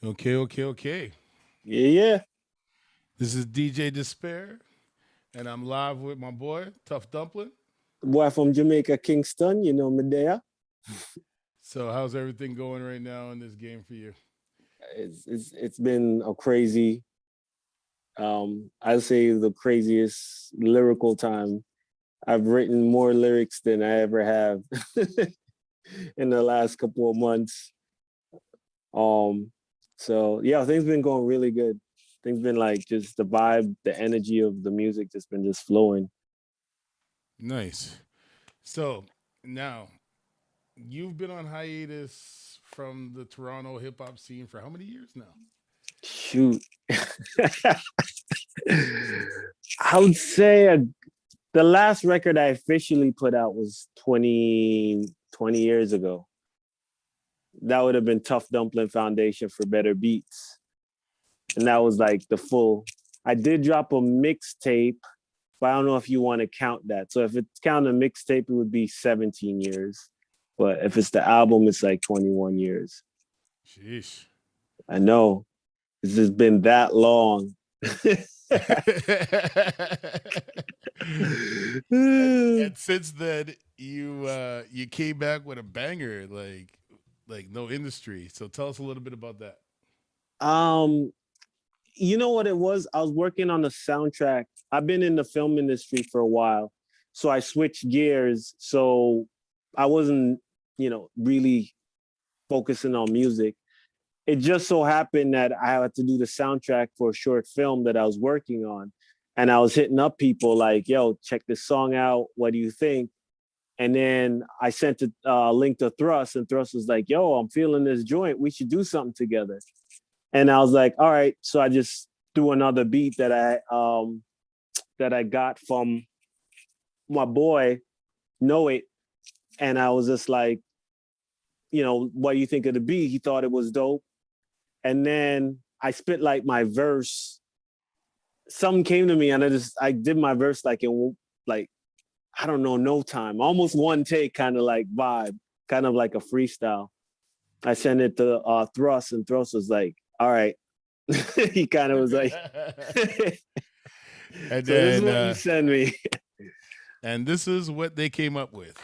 Okay, okay, okay. Yeah, yeah. This is DJ Disspare, and I'm live with my boy, Tough Dumplin. Boy from Jamaica, Kingston, Medea. So, how's everything going right now in this game for you? It's been a crazy, I'd say the craziest lyrical time. I've written more lyrics than I ever have in the last couple of months. Um, so yeah, things been going really good. Things been like just the vibe, the energy of the music just been just flowing. Nice. So, now you've been on hiatus from the Toronto hip hop scene for how many years now? Shoot. I would say the last record I officially put out was 20 years ago. That would have been Tough Dumpling Foundation for Better Beats. And that was like the full. I did drop a mixtape, but I don't know if you want to count that. So if it's count a mixtape, it would be 17 years. But if it's the album, it's like 21 years. Sheesh. I know. It's just been that long. And since then, you came back with a banger, like no industry. So tell us a little bit about that. um, you know what it was? I was working on a soundtrack. I've been in the film industry for a while. So I switched gears. So I wasn't, really focusing on music. It just so happened that I had to do the soundtrack for a short film that I was working on. And I was hitting up people like, yo, check this song out. What do you think? And then I sent a link to Thrust, and Thrust was like, yo, I'm feeling this joint. We should do something together. And I was like, all right. So I just threw another beat that I got from my boy, Know It. And I was just like, what do you think of the beat? He thought it was dope. And then I spit like my verse. Something came to me and I did my verse like in like, I don't know, no time. Almost one take kind of like vibe, kind of like a freestyle. I sent it to Thrust, and Thrust was like, all right. He kind of was like, And so this is then what you send me. and this is what they came up with.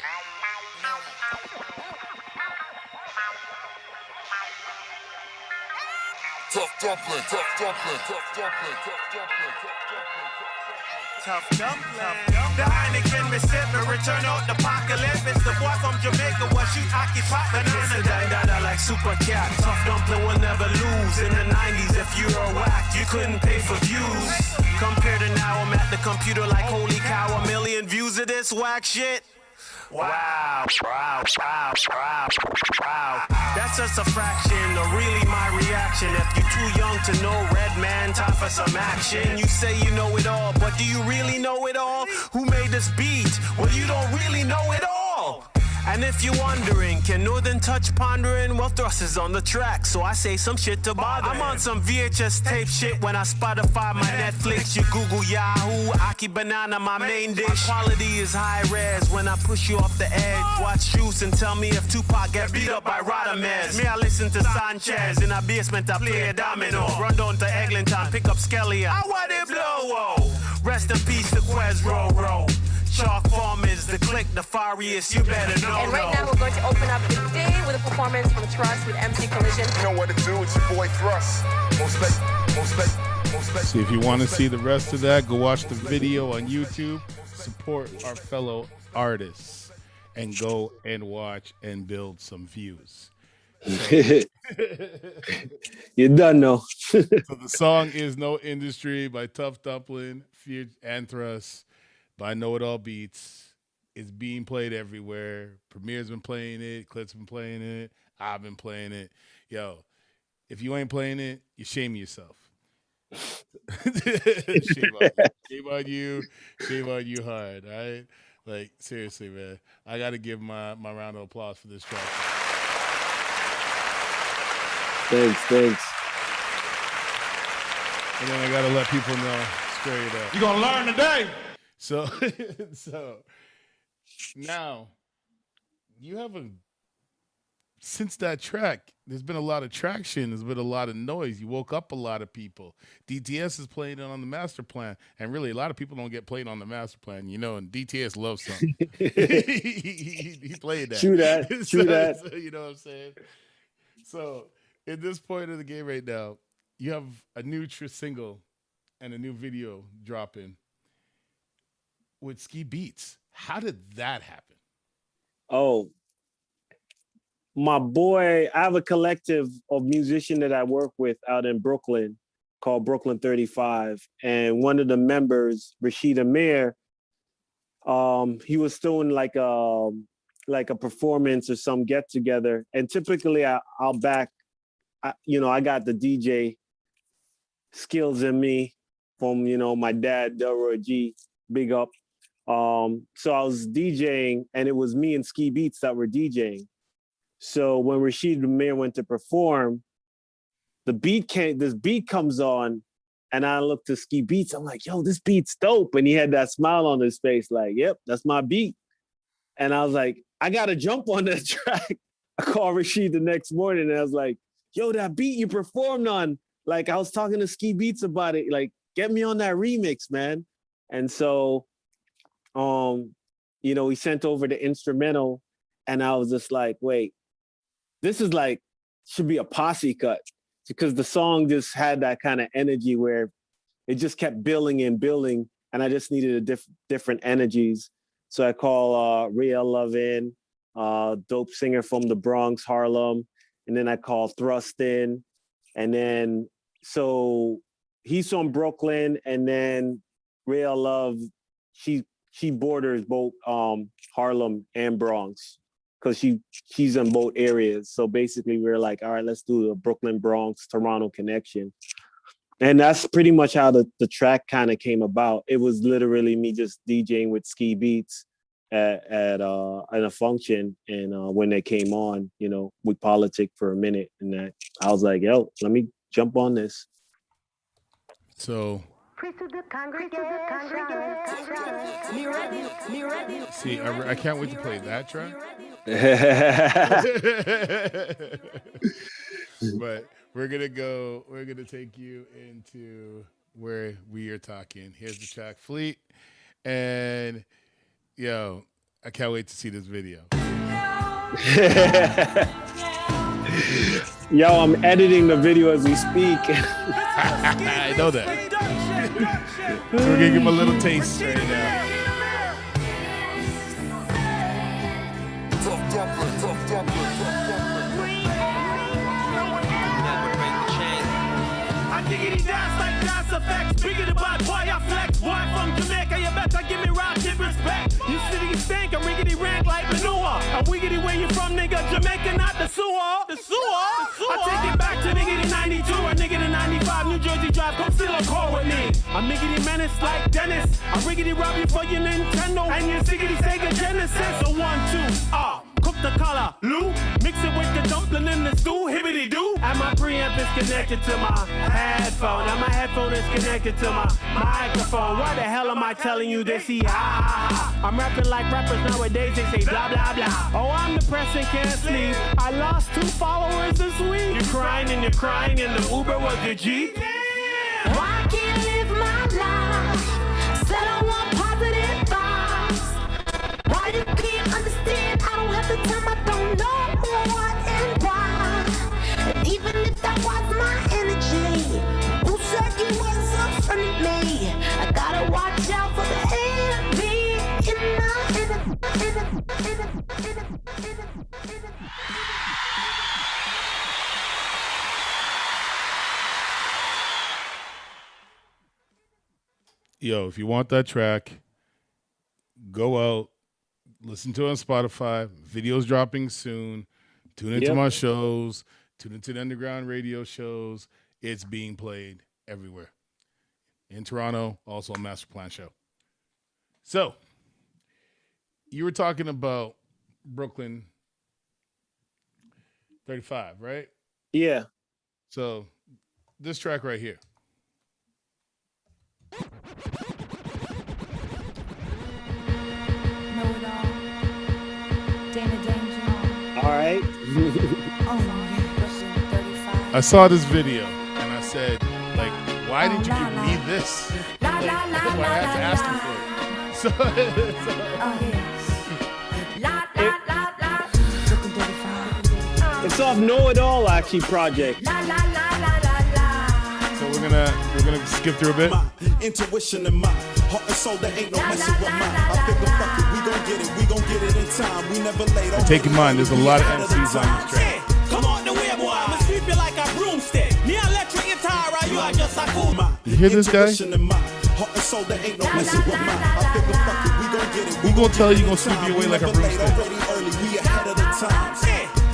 Tough dumpling, tough dumpling, tough dumpling, tough dumpling, Tough dumpling. The Heineken recipient, return out the apocalypse. It's the boy from Jamaica, what she occupy banana dada like super cat. Tough dumpling will never lose. In the 90s, if you were whack, you couldn't pay for views. Compared to now, I'm at the computer like holy cow, a million views of this whack shit. Wow, wow, wow, wow, wow. That's just a fraction of really my reaction. If you're too young to know, red man, time for some action. You say you know it all, but do you really know it all? Who made this beat? Well, you don't really know it all. And if you're wondering, can Northern touch pondering? Well, Thrust is on the track, so I say some shit to bother. I'm on some VHS tape shit when I Spotify my Netflix. You Google Yahoo, Aki Banana, my main dish. My quality is high res when I push you off the edge. Watch Juice and tell me if Tupac get beat up by Rodamez. Me, I listen to Sanchez. In a basement, I play a domino. Run down to Eglinton, pick up Skelly. I want it blow. Rest in peace to Quez Roro. Chalk farmers, the click, the fariest, you better know. And right now we're going to open up the day with a performance from Trust with MC Collision. You know what to do, it's your boy Thrust. Most like. So if you want to see the rest of that, go watch the video on YouTube. Support our fellow artists and go and watch and build some views. You done know. So the song is No Industry by Tough Dumplin, and Thrust by Know It All Beats. It's being played everywhere. Premier's been playing it. Clit's been playing it. I've been playing it. Yo, if you ain't playing it, you shame yourself. Shame on you. Shame on you hard, all right? Like, seriously, man. I got to give my round of applause for this track. Thanks. And then I got to let people know straight up. You gonna learn today. So, so now you have a since that track, there's been a lot of traction. There's been a lot of noise. You woke up a lot of people. DTS is playing it on the master plan. And really, a lot of people don't get played on the master plan, and DTS loves something. he played that. True that. True that. So, you know what I'm saying? So, at this point of the game right now, you have a new single and a new video dropping with Ski Beats. How did that happen? Oh, my boy, I have a collective of musicians that I work with out in Brooklyn called Brooklyn 35. And one of the members, Rashid Amir, he was doing like a performance or some get together. And typically I'll back, I got the DJ skills in me from, my dad, Delroy G, big up. So I was DJing and it was me and Ski Beats that were DJing. So when Rashid Amir went to perform, this beat comes on and I look to Ski Beats. I'm like, yo, this beat's dope. And he had that smile on his face like, yep, that's my beat. And I was like, I got to jump on that track. I called Rashid the next morning and I was like, yo, that beat you performed on, like I was talking to Ski Beats about it. Like, get me on that remix, man. And so, he sent over the instrumental and I was just like, wait, this is like, should be a posse cut because the song just had that kind of energy where it just kept building and building. And I just needed different energies. So I call Riel Love in, dope singer from the Bronx, Harlem. And then I call Thrust in. And then, so he's from Brooklyn. And then Riel Love, she borders both Harlem and Bronx because she's in both areas. So basically we're like, all right, let's do the Brooklyn, Bronx, Toronto connection. And that's pretty much how the track kind of came about. It was literally me just DJing with Ski Beats at a function. And when they came on, we politic for a minute. And I was like, yo, let me jump on this. So... See, I can't wait to play that track. But we're gonna take you into where we are talking. Here's the track Fleet. And I can't wait to see this video. Yo, I'm editing the video as we speak. I know that. So we're gonna give him a little taste right now. I diggity dance like dance effects. Bigger the bad boy, I flex. Boy from Jamaica, you better give me round tip respect. You city stink, I'm riggedy rank like manure. I'm wiggity where you from, nigga. Jamaica, not the sewer. The sewer. I take it back to nigga 92 or nigga 95. New Jersey drive, come steal a car with me. I'm miggity menace like Dennis. I'm riggedy rob you for your Nintendo and your ziggity Sega Genesis. So 1, 2, cook the color, Lou. Mix it with the dumpling in the stew, hibbity doo. And my preamp is connected to my headphone. And my headphone is connected to my microphone. Why the hell am I telling you this? I'm rapping like rappers nowadays. They say blah blah blah. Oh, I'm depressed and can't sleep. I lost 2 followers this week. You're crying and the Uber was your Jeep. Why can't live my life? Said I want positive vibes. Why you can't understand? I don't have the time. I don't know what and why. And even if that was my energy, who said you was up front of me? I gotta watch out for the enemy in my Yo, if you want that track, go out, listen to it on Spotify. Videos dropping soon. Tune into my shows. Tune into the underground radio shows. It's being played everywhere. In Toronto, also a Master Plan show. So, you were talking about Brooklyn 35, right? Yeah. So, this track right here. right. I saw this video and I said, like, why didn't you give me this? Like, why I had to ask you for it? So, It's off Know It All actually project. so we're gonna skip through a bit. My intuition and my heart and soul, there ain't no messing with mine. I figure fuck it, we gon' get it in time. We never late. And take in mind, there's a lot of MCs on this track. Come on the way, boy. I'ma sweep you like a broomstick. Me electric guitar, you are just a cool. You hear this guy? Intuition and my heart and soul, there ain't no messing with mine. I figure fuck it, we gon' get it. Who gonna tell you gonna sweep you away like a broomstick? Already early, we ahead of the time.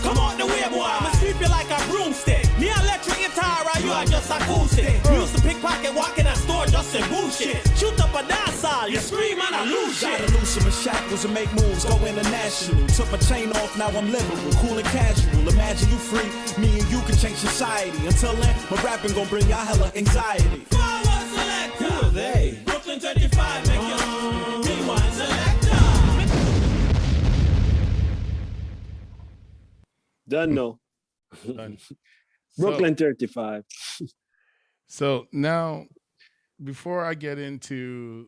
Come on the way, boy. I'ma sweep you like a broomstick. Me electric guitar, you are just a cool stick. Used to pickpocket, walk in a store just in bullshit. Shoot up a dance hall, you scream and I lose shit. Gotta loosen my shackles and make moves, go international. Took my chain off, now I'm liberal, cool and casual. Imagine you free, me and you can change society. Until then, my rapping gon' bring y'all hella anxiety. Forward selector. Who are they? Brooklyn 35, make your rewind selector. Done no. Done. Brooklyn 35. So now, before I get into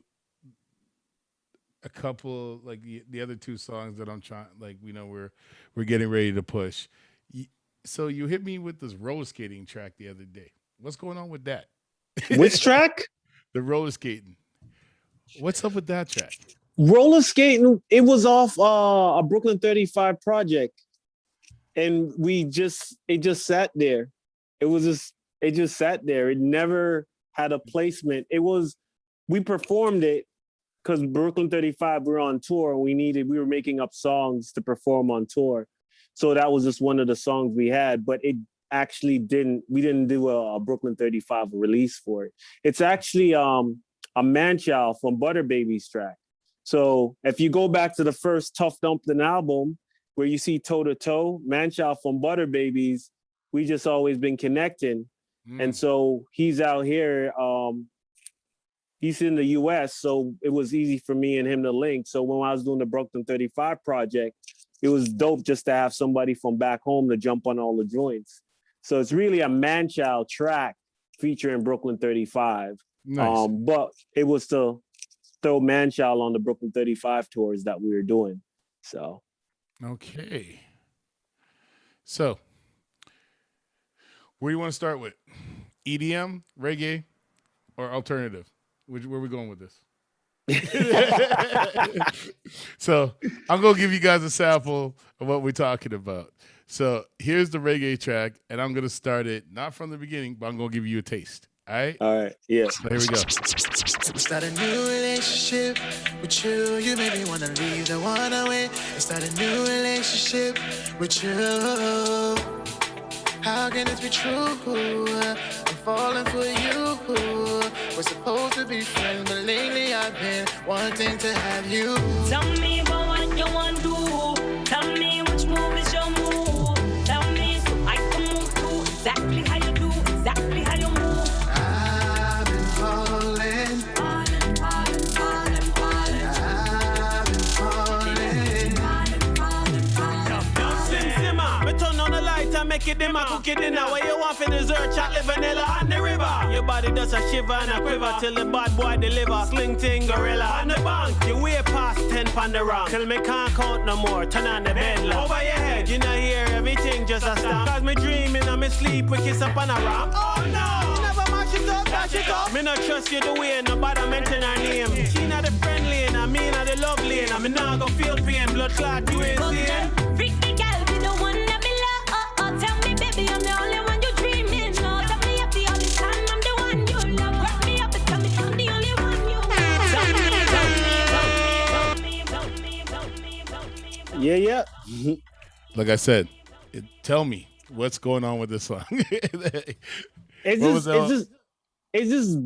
a couple, like the other two songs that I'm trying, like we're getting ready to push. So you hit me with this roller skating track the other day. What's going on with that? Which track? The roller skating. What's up with that track? Roller skating. It was off a Brooklyn 35 project, and it just sat there. It just sat there. It never had a placement. We performed it because Brooklyn 35, we were on tour. We were making up songs to perform on tour. So that was just one of the songs we had, but it actually we didn't do a Brooklyn 35 release for it. It's actually a man-child from Butter Baby's track. So if you go back to the first Tough Dumplin album, where you see Toe to Toe, man-child from Butter Babies, we just always been connecting. And so he's out here, he's in the US, so it was easy for me and him to link. So when I was doing the Brooklyn 35 project, it was dope just to have somebody from back home to jump on all the joints. So it's really a man-child track featuring Brooklyn 35. Nice. But it was to throw man-child on the Brooklyn 35 tours that we were doing. So. Okay. So, where do you want to start with? EDM, reggae, or alternative? Where are we going with this? So, I'm going to give you guys a sample of what we're talking about. So, here's the reggae track, and I'm going to start it not from the beginning, but I'm going to give you a taste. All right? All right. Yeah. So here we go. Start a new relationship with you. You made me wanna leave the one away and start a new relationship with you. How can this be true? I'm falling for you. We're supposed to be friends, but lately I've been wanting to have you. Tell me about what you want to do. Tell me which move is your move. Tell me so I can move to exactly how you do, exactly how you move. I've been falling. I've been falling. Me turn on the light and make it dimmer. Cook it dinner. What you want for dessert? Chocolate, vanilla, and the river. Your body does a shiver and a quiver till the bad boy deliver. Sling ting, gorilla on the bank. You way past 10 pound the round. Till me can't count no more. Turn on the bed lamp. Over your head, you not hear everything just a stamp. Cause me dreaming and me sleep, we kiss up on a ramp. Oh no! Never mash it up, dash it up. Me not trust you the way nobody mention her name. She not the friendly and I mean not the lovely. And I'm not gonna feel pain. Blood clot, you ain't seeing. Freak me, girl, be the one that me love. Tell me, baby, I'm the only one you dreaming of. Tell me, the only time I'm the one you love. Wrap me up and tell me I'm the only one you love. Yeah. Like I said, tell me what's going on with this song. It's just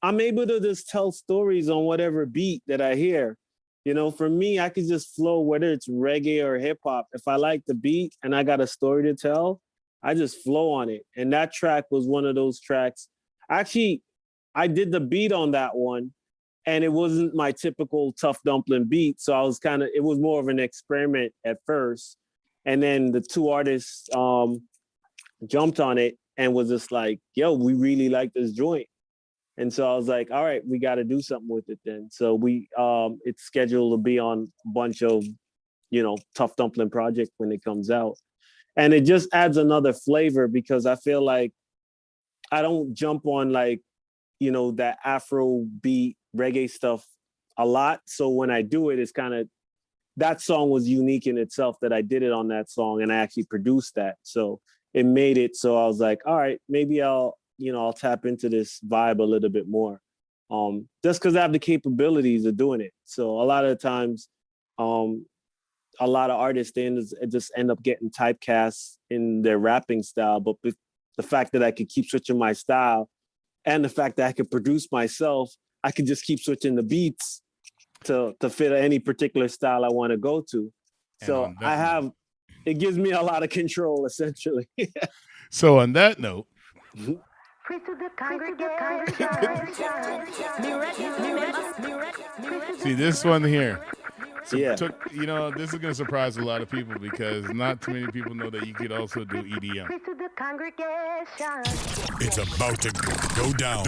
I'm able to just tell stories on whatever beat that I hear. You know, for me, I could just flow, whether it's reggae or hip hop. If I like the beat and I got a story to tell, I just flow on it. And that track was one of those tracks. Actually, I did the beat on that one, and it wasn't my typical Tough Dumplin beat. So it was more of an experiment at first. And then the two artists jumped on it and was just like, yo, we really like this joint. And so I was like, all right, we got to do something with it then. So it's scheduled to be on a bunch of, Tough Dumpling project when it comes out. And it just adds another flavor because I feel like I don't jump on that Afro beat reggae stuff a lot. So when I do it, it's kind of, that song was unique in itself that I did it on that song and I actually produced that. So it made it. So I was like, all right, maybe I'll tap into this vibe a little bit more. Just because I have the capabilities of doing it. So a lot of times, a lot of artists just end up getting typecast in their rapping style. But with the fact that I could keep switching my style and the fact that I could produce myself, I could just keep switching the beats to fit any particular style I want to go to. So it gives me a lot of control essentially. So on that note, see this one here. So Yeah. this is going to surprise a lot of people because not too many people know that you could also do EDM. It's about to go down.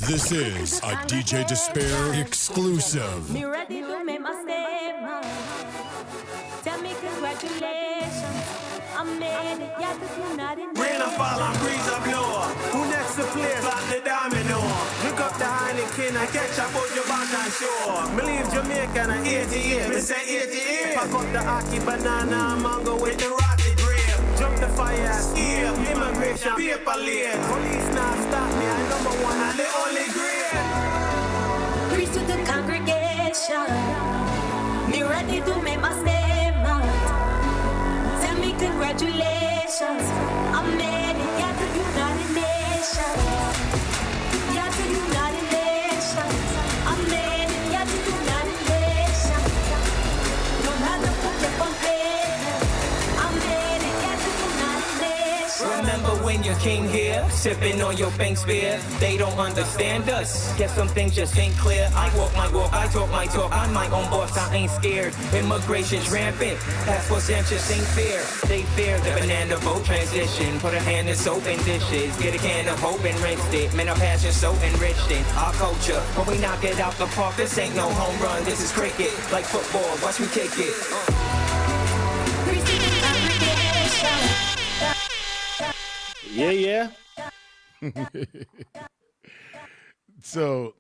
This is a DJ Disspare exclusive. Me ready to make my statement. Tell me congratulations. I made it, yeah, but you're not in Rain or fall and breeze or blow. Who next to play? Slap the domino. Look up the Heineken and catch up on your back and shore. Me leave Jamaica and 88. Me say 88. Pack up the Aki banana and mango with the rocky grape. Jump the fire, escape. Immigration, paper lane. Police now stop me. I number one and the only great. Preach to the congregation. Me ready to make my statement. Tell me congratulations. I made it, yeah, to United Nations. Yeah, to United Nations. I made it, yeah, to United Nations. No matter what you're complaining, I made it, yeah, to United Nations. Remember when you came here, sipping on your Banks beer? They don't understand us. Guess some things just ain't clear. I walk my walk, I talk my talk. I'm my own boss, I ain't scared. Immigration's rampant. Passports anxious ain't fair. They fear the banana boat transition. Put a hand in soap and dishes. Get a can of hope and rinsed it. Man, our passion so enriched in our culture. When we knock it out the park, this ain't no home run. This is cricket. Like football, watch me kick it. Preach to the congregation. Yeah. So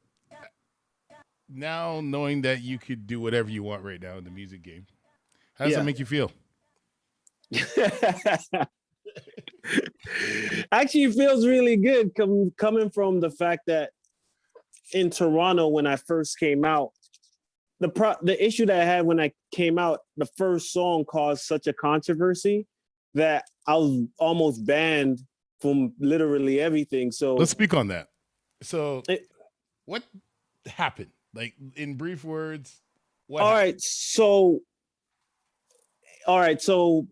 now knowing that you could do whatever you want right now in the music game, how does that make you feel? Actually, it feels really good coming from the fact that in Toronto, when I first came out, the issue that I had when I came out, the first song caused such a controversy that I was almost banned from literally everything. So let's speak on that. So what happened? Like in brief words, what happened? All right. So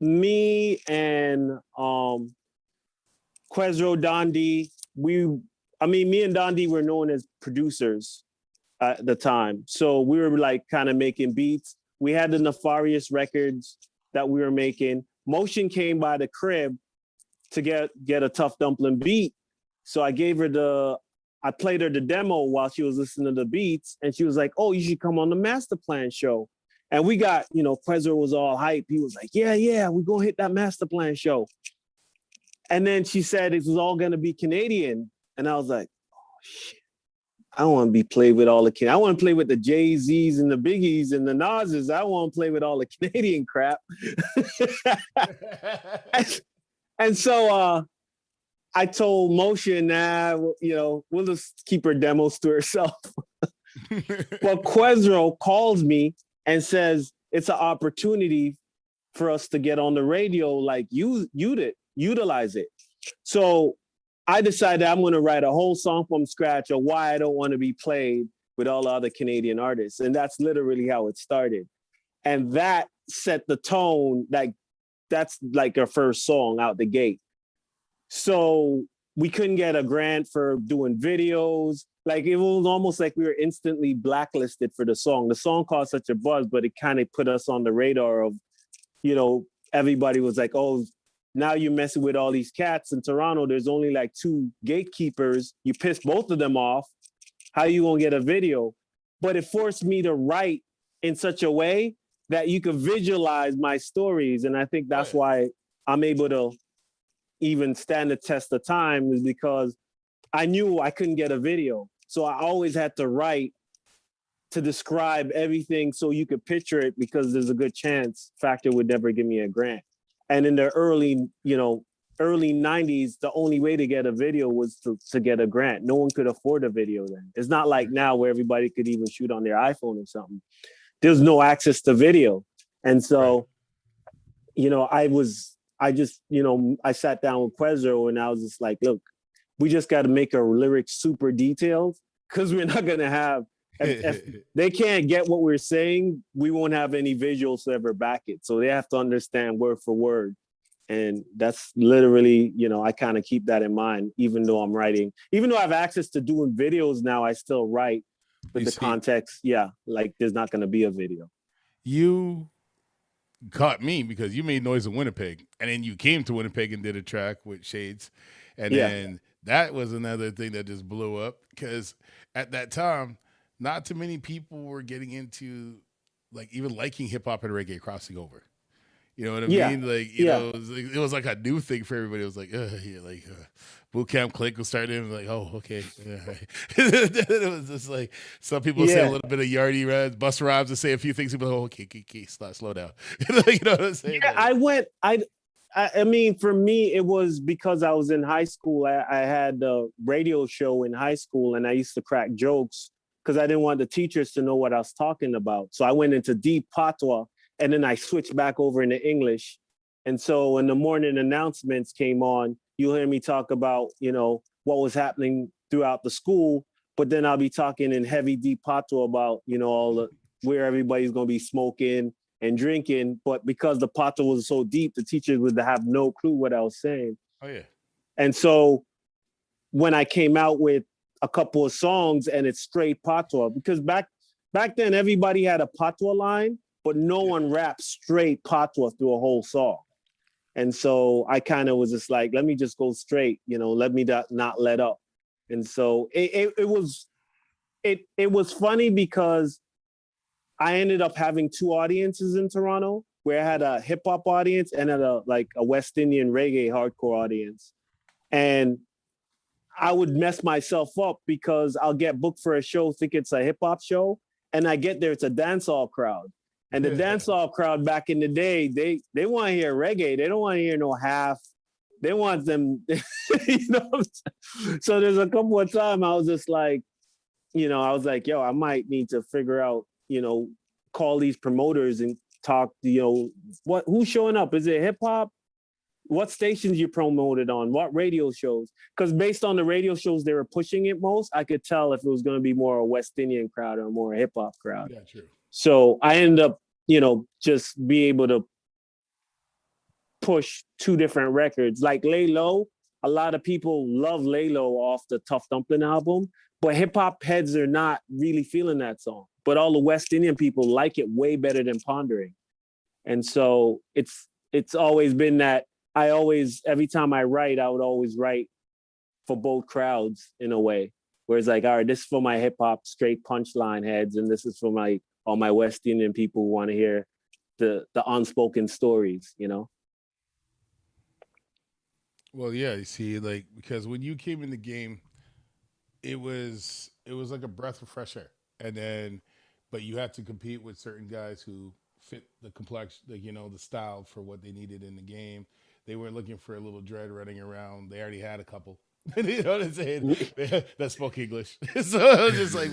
me and Quezro Dondi, me and Dondi were known as producers at the time. So we were like kind of making beats. We had the Nefarious records that we were making. Motion came by the crib to get a Tough Dumpling beat. So I played her the demo while she was listening to the beats, and she was like, oh, you should come on the Master Plan show. And we got, Quezro was all hype. He was like, yeah, we're going to hit that Master Plan show. And then she said it was all going to be Canadian. And I was like, oh, shit. I don't want to be played with all the Canadian. I want to play with the Jay-Z's and the Biggies and the Nas's. I want to play with all the Canadian crap. And so I told Motion, we'll just keep her demos to herself. Well, Quezro calls me and says it's an opportunity for us to get on the radio, like utilize it. So I decided I'm going to write a whole song from scratch of why I don't want to be played with all the other Canadian artists. And that's literally how it started. And that set the tone, that's like our first song out the gate. So we couldn't get a grant for doing videos. Like it was almost like we were instantly blacklisted for the song. The song caused such a buzz, but it kind of put us on the radar of everybody was like, oh, now you're messing with all these cats in Toronto. There's only like 2 gatekeepers. You piss both of them off. How you gonna get a video? But it forced me to write in such a way that you could visualize my stories. And I think that's why I'm able to even stand the test of time, is because I knew I couldn't get a video. So I always had to write to describe everything so you could picture it, because there's a good chance Factor would never give me a grant. And in the early 90s, the only way to get a video was to get a grant. No one could afford a video then. It's not like now where everybody could even shoot on their iPhone or something. There's no access to video. And so, I sat down with Quezzo and I was just like, look, we just got to make our lyrics super detailed, because we're not going to have, if they can't get what we're saying, we won't have any visuals to ever back it. So they have to understand word for word. And that's literally, I kind of keep that in mind, even though I'm writing. Even though I have access to doing videos now, I still write with the context. Yeah, like there's not going to be a video. You caught me because you made Noise in Winnipeg, and then you came to Winnipeg and did a track with Shades. And then that was another thing that just blew up, because at that time, not too many people were getting into, like, even liking hip hop and reggae crossing over. You know what I mean? Like, it was like a new thing for everybody. It was like, boot camp click was starting. Like, oh, okay. It was just like, some people say a little bit of Yardie Reds, Bus Rhymes, and say a few things. People go, okay, slow down. You know what I'm saying? Yeah, I mean, for me, it was because I was in high school. I had a radio show in high school, and I used to crack jokes because I didn't want the teachers to know what I was talking about. So I went into deep patois, and then I switched back over into English. And so when the morning announcements came on, you'll hear me talk about, what was happening throughout the school, but then I'll be talking in heavy deep patois about, where everybody's going to be smoking and drinking. But because the patois was so deep, the teachers would have no clue what I was saying. Oh, yeah. And so when I came out with a couple of songs and it's straight patois, because back then everybody had a patois line, but no one rapped straight patois through a whole song. And so I kind of was just like, let me just go straight, let me not let up. And so it was funny because I ended up having 2 audiences in Toronto, where I had a hip hop audience and a West Indian reggae hardcore audience. And I would mess myself up because I'll get booked for a show, think it's a hip hop show, and I get there, it's a dancehall crowd. And the dancehall crowd back in the day, they want to hear reggae. They don't want to hear no half. They want them, So there's a couple of times I was just like, I was like, yo, I might need to figure out, call these promoters and talk, who's showing up? Is it hip hop? What stations you promoted on? What radio shows? Because based on the radio shows they were pushing it most, I could tell if it was going to be more a West Indian crowd or more a hip hop crowd. Yeah, true. So I ended up, just be able to push 2 different records. Like Lay Low, a lot of people love Lay Low off the Tough Dumplin album, but hip hop heads are not really feeling that song. But all the West Indian people like it way better than Pondering. And so it's always been that every time I write, I would always write for both crowds in a way. Whereas like, all right, this is for my hip hop straight punchline heads, and this is for all my West Indian people who want to hear the unspoken stories, Well, yeah, you see, like, because when you came in the game, it was like a breath of fresh air. And then, but you had to compete with certain guys who fit the complex, the style for what they needed in the game. They weren't looking for a little dread running around. They already had a couple. You know what I'm saying? That spoke English. So I was just like,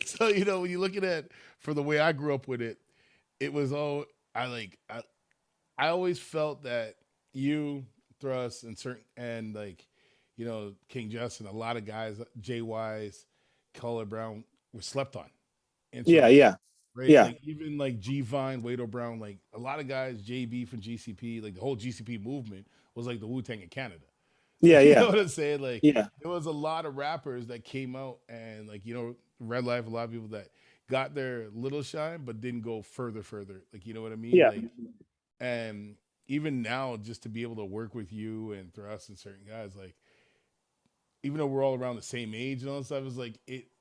so when you're looking at, for the way I grew up with it, it was all I always felt that you, Thrust, and King Justin, a lot of guys, Jay Wise, Color Brown, were slept on. Yeah. Right? Yeah. Like, even like G Vine, Wado Brown, like a lot of guys, JB from GCP, like the whole GCP movement was like the Wu-Tang in Canada. Yeah, You know what I'm saying? Like, yeah. There was a lot of rappers that came out and Red Life, a lot of people that got their little shine, but didn't go further. Like, you know what I mean? Yeah. Like, And even now, just to be able to work with you and Thrust and certain guys, like, even though we're all around the same age and all that stuff, it's like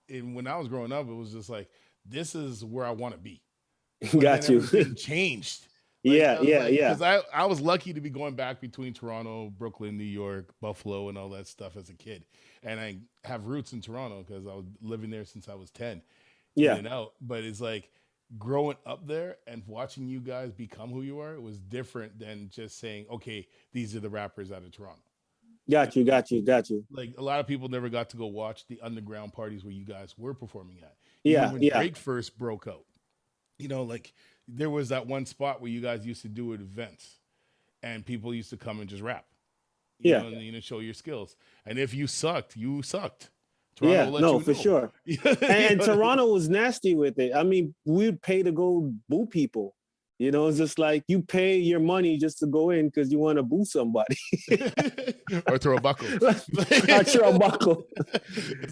and when I was growing up, it was just like, this is where I want to be. But then Got you. everything changed. Yeah, yeah. Because I was lucky to be going back between Toronto, Brooklyn, New York, Buffalo, and all that stuff as a kid. And I have roots in Toronto because I was living there since I was 10. Yeah. In and out. But it's like growing up there and watching you guys become who you are, it was different than just saying, okay, these are the rappers out of Toronto. Got you. Like, a lot of people never got to go watch the underground parties where you guys were performing at. Yeah, Even when Drake first broke out. You know, like, there was that one spot where you guys used to do at events and people used to come and just rap. You know, and show your skills. And if you sucked, you sucked. Toronto for sure. And Toronto was nasty with it. I mean, we'd pay to go boo people. You know, it's just like you pay your money just to go in because you want to boo somebody. Or throw a buckle. Or throw a buckle.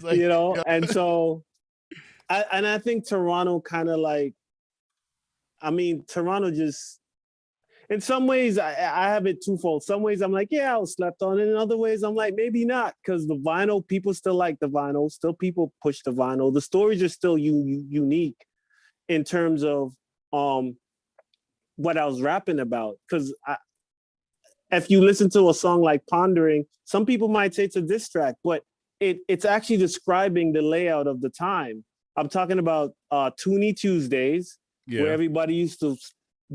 Like, you know, and so, I think Toronto kind of like, I mean, Toronto just, in some ways, I have it twofold. Some ways I'm like, yeah, I was slept on. And in other ways, I'm like, maybe not. Because the vinyl, people still like the vinyl. Still people push the vinyl. The stories are still unique in terms of what I was rapping about. Because if you listen to a song like Pondering, some people might say it's a diss track, but it's actually describing the layout of the time. I'm talking about Toonie Tuesdays, where everybody used to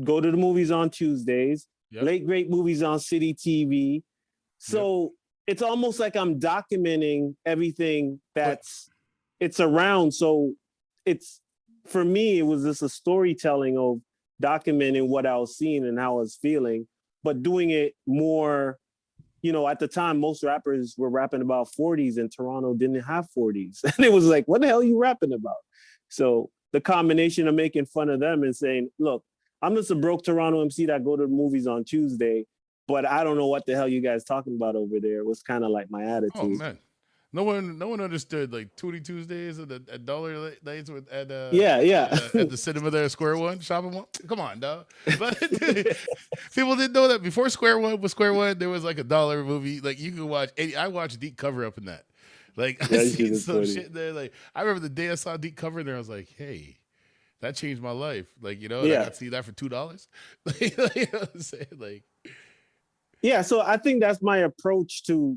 go to the movies on Tuesdays, late great movies on City TV. So it's almost like I'm documenting everything it's around. So it's, for me, it was just a storytelling of documenting what I was seeing and how I was feeling, but doing it more, you know, at the time, most rappers were rapping about 40s and Toronto didn't have 40s. And it was like, what the hell are you rapping about? So the combination of making fun of them and saying, look, I'm just a broke Toronto MC that go to the movies on Tuesday, but I don't know what the hell you guys talking about over there. It was kind of like my attitude. Oh man, no one understood like Toonie Tuesdays and at dollar nights at at the cinema there, Square One shopping mall. Come on, dog. But people didn't know that before Square One was Square One. There was like $1 movie. Like, you could watch. I watched Deep Cover Up in that. Like, I seen some shit there. Like, I remember the day I saw Deep Cover there, I was like, hey. That changed my life. Like, you know, I got to see that for $2. You know what I'm saying? Like, yeah, so I think that's my approach to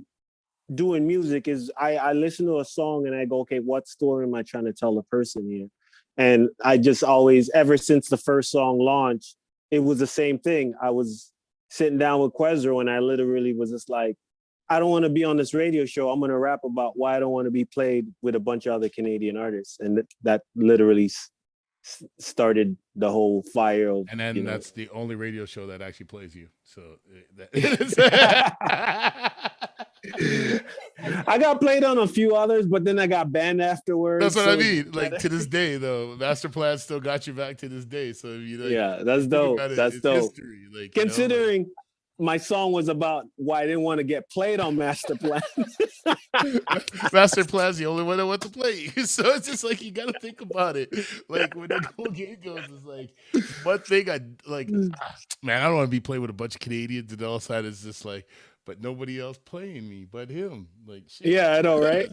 doing music is I listen to a song and I go, okay, what story am I trying to tell the person here? And I just always, ever since the first song launched, it was the same thing. I was sitting down with Quezro and I literally was just like, I don't want to be on this radio show. I'm going to rap about why I don't want to be played with a bunch of other Canadian artists. And that literally started the whole fire of, and then that's the only radio show that actually plays you. So I got played on a few others, but then I got banned afterwards. That's what I mean. Like, to this day, though, Master Plan still got you back to this day. So, you know, that's dope. That's dope. History. Like, considering my song was about why I didn't want to get played on Master Plan. Master Plan's the only one that wants to play you. So it's just like, you got to think about it. Like, when the whole game goes, it's like, one thing I like, man, I don't want to be playing with a bunch of Canadians, and all of a sudden it's just like, but nobody else playing me but him. Like, shit. Yeah, I know, right?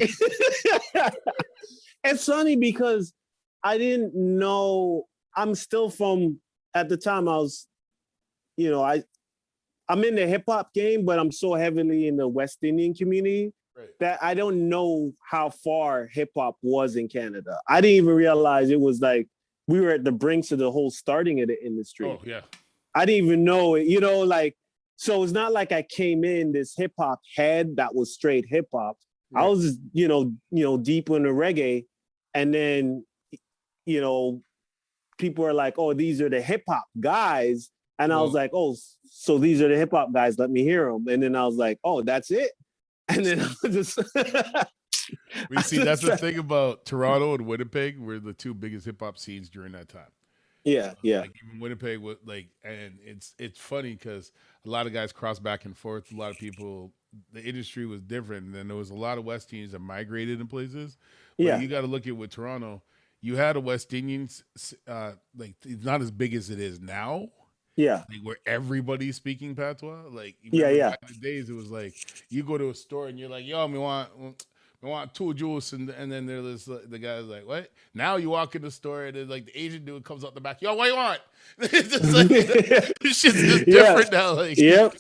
It's funny because I didn't know, I'm still from, at the time I was, you know, I'm in the hip hop game, but I'm so heavily in the West Indian community that I don't know how far hip hop was in Canada. I didn't even realize it was like we were at the brinks of the whole starting of the industry. Oh yeah, I didn't even know it. You know, like, so it's not like I came in this hip hop head that was straight hip hop. I was just, you know, deep in the reggae, and then, you know, people are like, "Oh, these are the hip hop guys." And I was like, oh, so these are the hip hop guys. Let me hear them. And then I was like, oh, that's it. And then I was just. We see that's the thing about Toronto and Winnipeg were the two biggest hip hop scenes during that time. Yeah. Like, even Winnipeg was like, and it's funny because a lot of guys cross back and forth. A lot of people, the industry was different. And then there was a lot of West Indians that migrated in places. But you got to look at with Toronto. You had a West Indians, like, it's not as big as it is now. Yeah. like where everybody's speaking patois. Like you Yeah. remember Yeah. back in the days, it was like you go to a store and you're like, "Yo, me want two juice," and then there's the guy's like, "What?" Now you walk in the store and then like the Asian dude comes out the back, "Yo, what you want?" It's just like this shit's just Yeah. different now. Like Yep.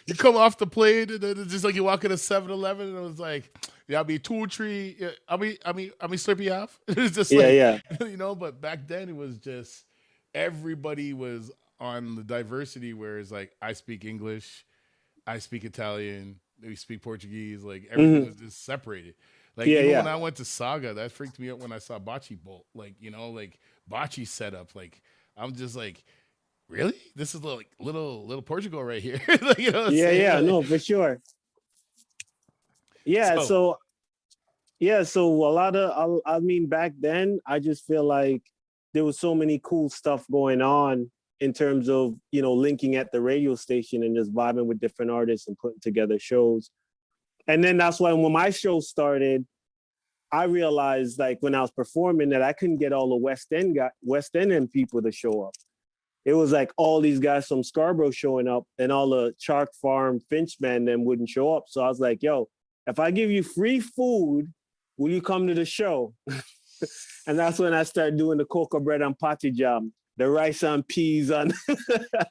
you come off the plane and then it's just like you walk in a 7-Eleven and it was like, yeah, I'll be 2, 3, yeah, I mean slurpee half. It's just Yeah. like Yeah. but back then it was just everybody was on the diversity where it's like I speak English, I speak Italian, we speak Portuguese, like everything Mhm. was just separated. Like Yeah. even when Yeah. I went to Saga, that freaked me out when I saw Bocce Bolt. Like, like Bocce setup. Like I'm just like, really? This is like little Portugal right here. Like, you know what I'm Yeah. saying? Yeah. Like, No, for sure. Yeah. so So yeah. So a lot of I mean, back then, I just feel like there was so many cool stuff going on in terms of linking at the radio station and just vibing with different artists and putting together shows. And then that's why when my show started, I realized like when I was performing that I couldn't get all the West End and people to show up. It was like all these guys from Scarborough showing up and all the Chalk Farm Finchman them wouldn't show up. So I was like, yo, if I give you free food, will you come to the show? And that's when I started doing the cocoa bread and patty jam, the rice and peas and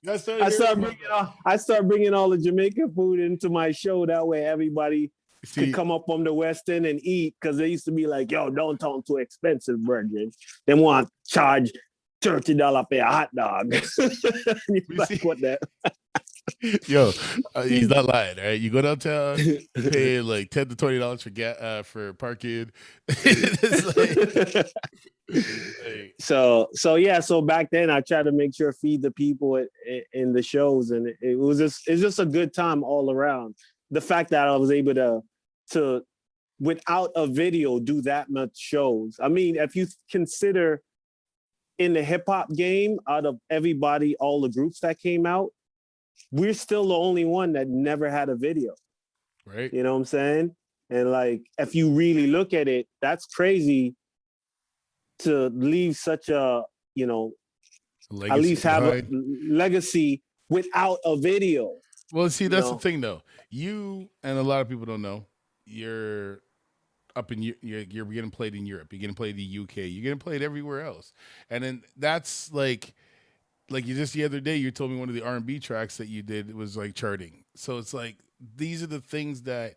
I started bringing all the Jamaican food into my show. That way everybody could come up from the West End and eat, because they used to be like, yo, downtown too expensive, brethren. They want to charge $30 for a hot dog. Like, what that? Yo, he's not lying, right? You go downtown, you pay like $10 to $20 for parking. It's like, so back then I tried to make sure feed the people in the shows, and it's just a good time all around. The fact that I was able to without a video do that much shows. I mean, if you consider in the hip hop game, out of everybody, all the groups that came out, we're still the only one that never had a video. Right. You know what I'm saying? And like, if you really look at it, that's crazy to leave such a, at least have a legacy without a video. Well, see, that's the thing though. You and a lot of people don't know, you're up in you're getting played in Europe, you're getting played in the UK, you're getting played everywhere else. And then that's like you just the other day you told me one of the R&B tracks that you did was like charting. So it's like these are the things that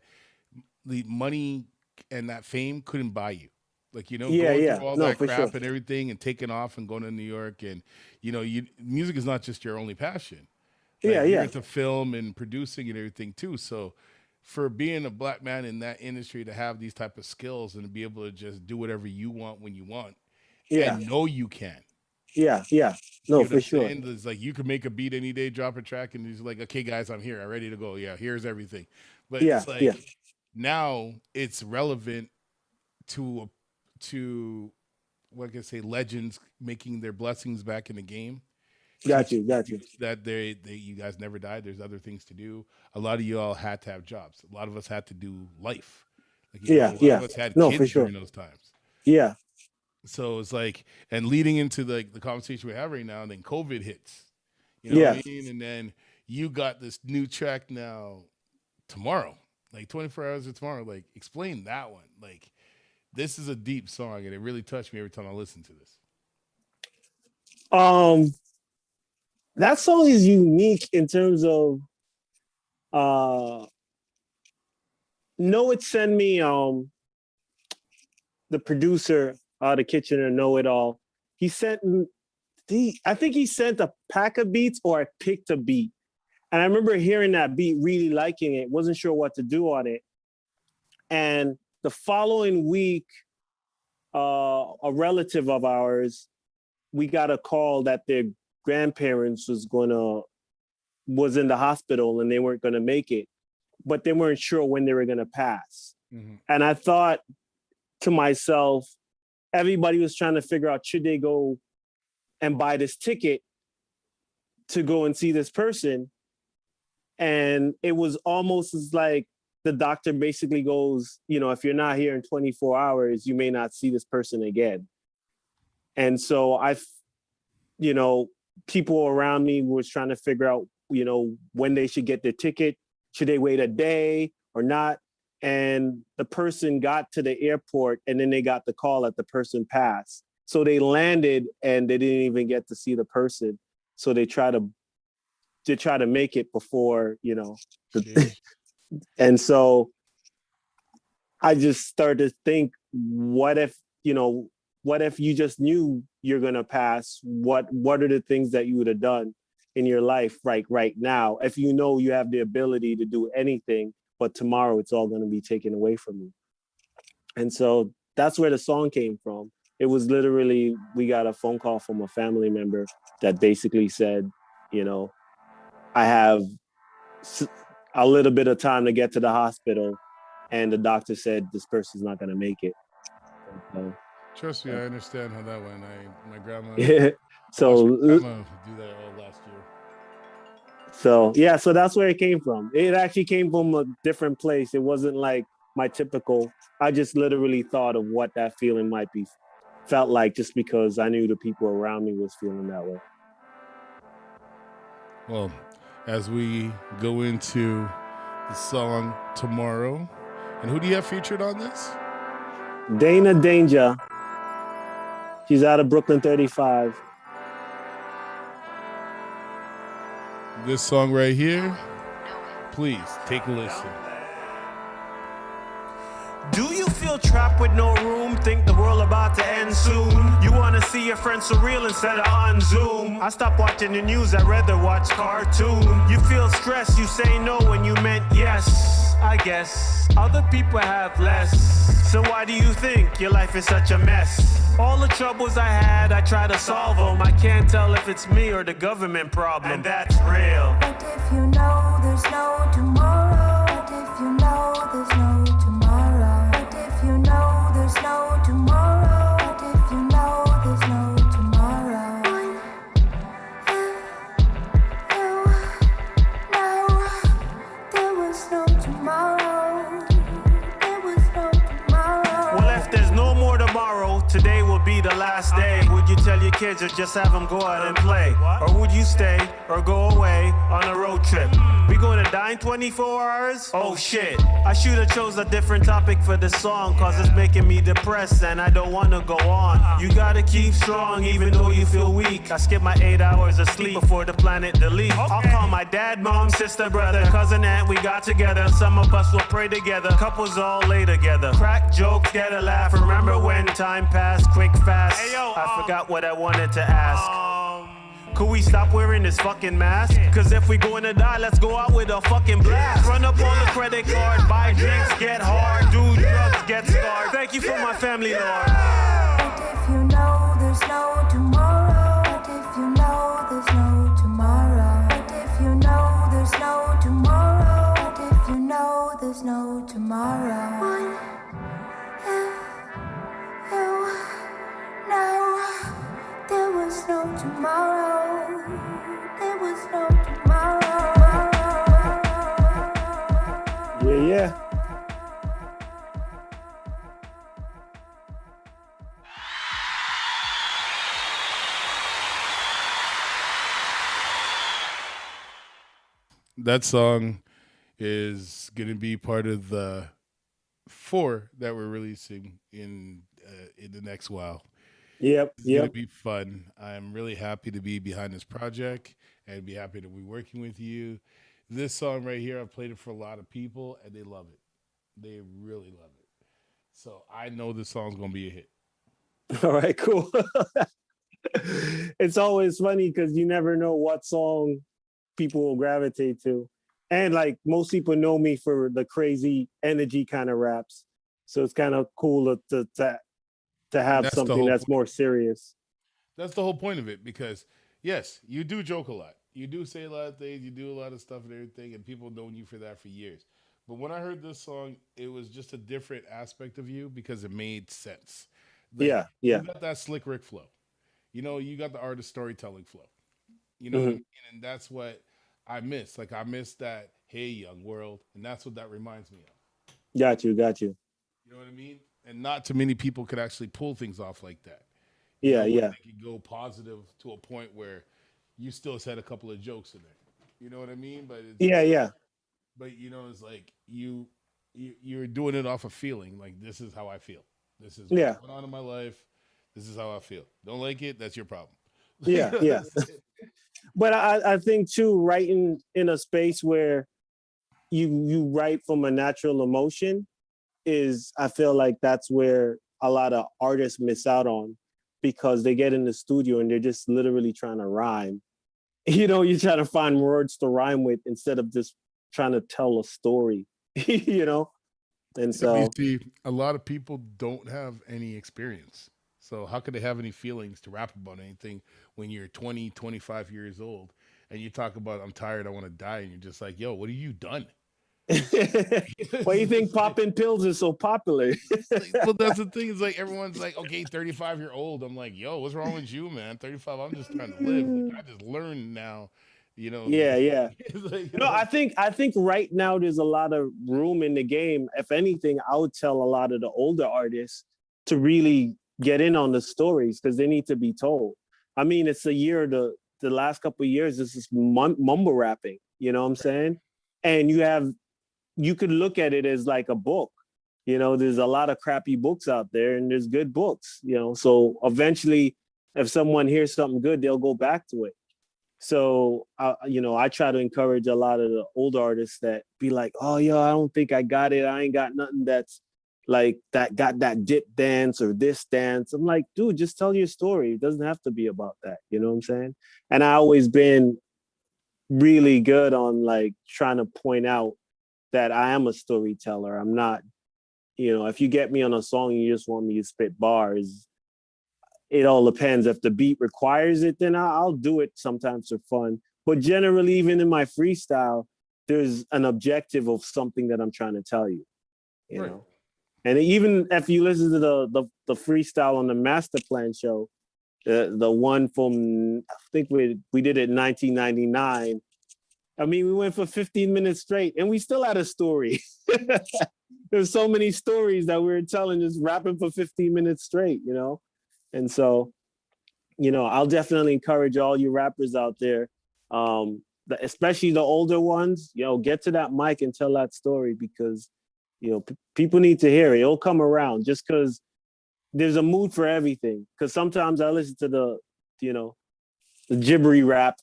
the money and that fame couldn't buy you. Like, going through all that crap and everything and taking off and going to New York, and music is not just your only passion. Like, you're into film and producing and everything too. So for being a black man in that industry to have these type of skills and to be able to just do whatever you want when you want and know you can. Yeah. No, for sure. It's like you can make a beat any day, drop a track, and he's like, okay, guys, I'm here. I'm ready to go. Yeah, here's everything. But it's like now it's relevant to what can I say, legends making their blessings back in the game. Got you. That you guys never died. There's other things to do. A lot of you all had to have jobs. A lot of us had to do life. Like, a lot of us had kids during those times. Yeah. So it's like, and leading into the conversation we have right now, and then COVID hits. You know what I mean? And then you got this new track now tomorrow, like 24 hours of tomorrow. Like, explain that one. Like, this is a deep song, and it really touched me every time I listen to this. That song is unique in terms of Know It sent me the producer out of Kitchener, Know It All. He sent I think he sent a pack of beats, or I picked a beat. And I remember hearing that beat, really liking it, wasn't sure what to do on it. And the following week, a relative of ours, we got a call that their grandparents was in the hospital and they weren't going to make it, but they weren't sure when they were going to pass. Mm-hmm. And I thought to myself, everybody was trying to figure out, should they go and buy this ticket to go and see this person? And it was almost as like the doctor basically goes, if you're not here in 24 hours, you may not see this person again. And so people around me was trying to figure out, when they should get their ticket. Should they wait a day or not? And the person got to the airport and then they got the call that the person passed. So they landed and they didn't even get to see the person. So they try to make it before, and so I just started to think, what if you just knew you're going to pass? What are the things that you would have done in your life right now? If you know you have the ability to do anything, but tomorrow it's all going to be taken away from you. And so that's where the song came from. It was literally, we got a phone call from a family member that basically said, I have a little bit of time to get to the hospital, and the doctor said this person's not going to make it. Trust me, I understand how that went. My grandma, so watched my grandma do that all last year. So that's where it came from. It actually came from a different place. It wasn't like my typical. I just literally thought of what that feeling felt like, just because I knew the people around me was feeling that way. Well, as we go into the song Tomorrow, and who do you have featured on this? Dana Danger. She's out of Brooklyn 35. This song right here, please take a listen. Do you feel trapped with no room? Think the world about to end soon? You wanna see your friends for real instead of on Zoom? I stopped watching the news, I'd rather watch cartoon. You feel stressed, you say no when you meant yes. I guess other people have less. So why do you think your life is such a mess? All the troubles I had, I try to solve them. I can't tell if it's me or the government problem. And that's real. What if you know there's no tomorrow? What if you know there's no tomorrow? What if you know there's no tomorrow? What if you know there's no tomorrow? There was no tomorrow. There was no tomorrow. Well, if there's no more tomorrow, today will be the last day. Would you tell your kids or just have them go out and play? Or would you stay or go away on a road trip? We going to die in 24 hours? Oh shit, I should have chose a different topic for this song, cause it's making me depressed and I don't want to go on. You gotta keep strong even though you feel weak. I skip my 8 hours of sleep before the planet delete. I'll call my dad, mom, sister, brother, cousin, aunt, we got together. Some of us will pray together, couples all lay together. Crack jokes, get a laugh, remember when time passed quick fast. I forgot what I wanted to ask. Could we stop wearing this fucking mask? Cause if we gonna die, let's go out with a fucking blast. Run up on the credit card, buy drinks, get hard, do drugs, get scarred. Thank you for my family, Lord. What if you know there's no tomorrow? What if you know there's no tomorrow? What if you know there's no tomorrow? What if you know there's no tomorrow? What if you know there was no tomorrow? There was no tomorrow. Yeah. That song is going to be part of the 4 that we're releasing in the next while. Yep. It's going to be fun. I'm really happy to be behind this project and be happy to be working with you. This song right here, I've played it for a lot of people and they love it. They really love it. So I know this song's going to be a hit. All right, cool. It's always funny because you never know what song people will gravitate to. And like most people know me for the crazy energy kind of raps. So it's kind of cool to have something that's more serious. That's the whole point of it, because yes, you do joke a lot. You do say a lot of things. You do a lot of stuff and everything, and people known you for that for years. But when I heard this song, it was just a different aspect of you because it made sense. You got that slick Rick flow. You got the artist storytelling flow. You know what I mean? And that's what I miss. Like I miss that, hey, young world. And that's what that reminds me of. Got you. You know what I mean? And not too many people could actually pull things off like that. Yeah. They could go positive to a point where you still said a couple of jokes in there. You know what I mean? But it's Yeah, just yeah, but it's like you're doing it off of feeling. Like this is how I feel. This is what's yeah, going on in my life. This is how I feel. Don't like it? That's your problem. yeah, yeah. But I think too, writing in a space where you write from a natural emotion is, I feel like that's where a lot of artists miss out on, because they get in the studio and they're just literally trying to rhyme. You're trying to find words to rhyme with instead of just trying to tell a story, you know? And Yeah, but you so, see, a lot of people don't have any experience. So how could they have any feelings to rap about anything when you're 20, 25 years old and you talk about I'm tired, I want to die, and you're just like, yo, what have you done? why do you It's think just like, popping pills is so popular? well, that's the thing. It's like everyone's like, okay, 35-year old. I'm like, yo, what's wrong with you, man? 35. I'm just trying to live. Like I just learned now, Yeah, yeah. it's like, No, I think right now there's a lot of room in the game. If anything, I would tell a lot of the older artists to really get in on the stories because they need to be told. I mean, it's a year. The last couple of years, this is mumble rapping. You know what I'm saying? And you could look at it as like a book. There's a lot of crappy books out there, and there's good books. So eventually, if someone hears something good, they'll go back to it. So, I try to encourage a lot of the older artists that be like, oh, yo, I don't think I got it. I ain't got nothing that's like that, got that dip dance or this dance. I'm like, dude, just tell your story. It doesn't have to be about that. You know what I'm saying? And I always been really good on like trying to point out that I am a storyteller. I'm not, if you get me on a song, and you just want me to spit bars. It all depends. If the beat requires it, then I'll do it sometimes for fun. But generally, even in my freestyle, there's an objective of something that I'm trying to tell you, you right. know? And even if you listen to the freestyle on the Master Plan show, the one from, I think we did it in 1999. I mean, we went for 15 minutes straight and we still had a story. There's so many stories that we were telling, just rapping for 15 minutes straight, And so, I'll definitely encourage all you rappers out there, especially the older ones, get to that mic and tell that story because, people need to hear it. It'll come around just because there's a mood for everything. Because sometimes I listen to the gibbery rap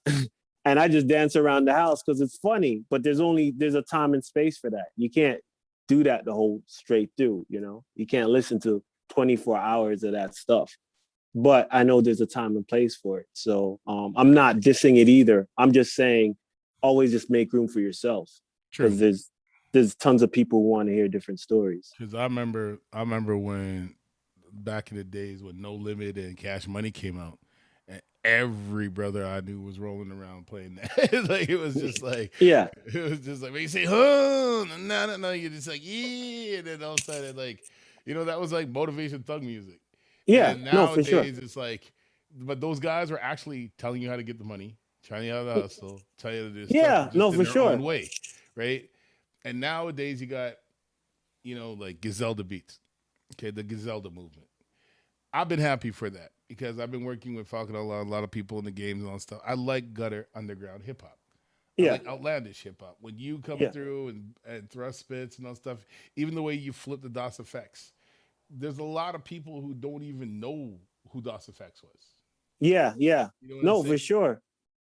and I just dance around the house because it's funny, but there's a time and space for that. You can't do that the whole straight through, You can't listen to 24 hours of that stuff. But I know there's a time and place for it. So I'm not dissing it either. I'm just saying, always just make room for yourself. Because there's tons of people who want to hear different stories. Because I remember when back in the days when No Limit and Cash Money came out, and every brother I knew was rolling around playing that. Like it was just like, yeah, it was just like when you say, "Huh," no, you're just like, yeah, and then all of a sudden, like, that was like motivation thug music. Yeah, And no, for sure. nowadays it's like, but those guys were actually telling you how to get the money, telling you how to hustle, telling you to do Yeah, stuff just no, in for their sure. own way, right? And nowadays you got, like Griselda beats, okay, the Griselda movement. I've been happy for that because I've been working with Falcon a lot of people in the games and all that stuff. I like gutter underground hip hop. I Yeah, like outlandish hip hop. When you come Yeah. through and thrust spits and all stuff, even the way you flip the DOS effects, there's a lot of people who don't even know who DOS effects was. yeah. You know what I'm No, for saying? sure.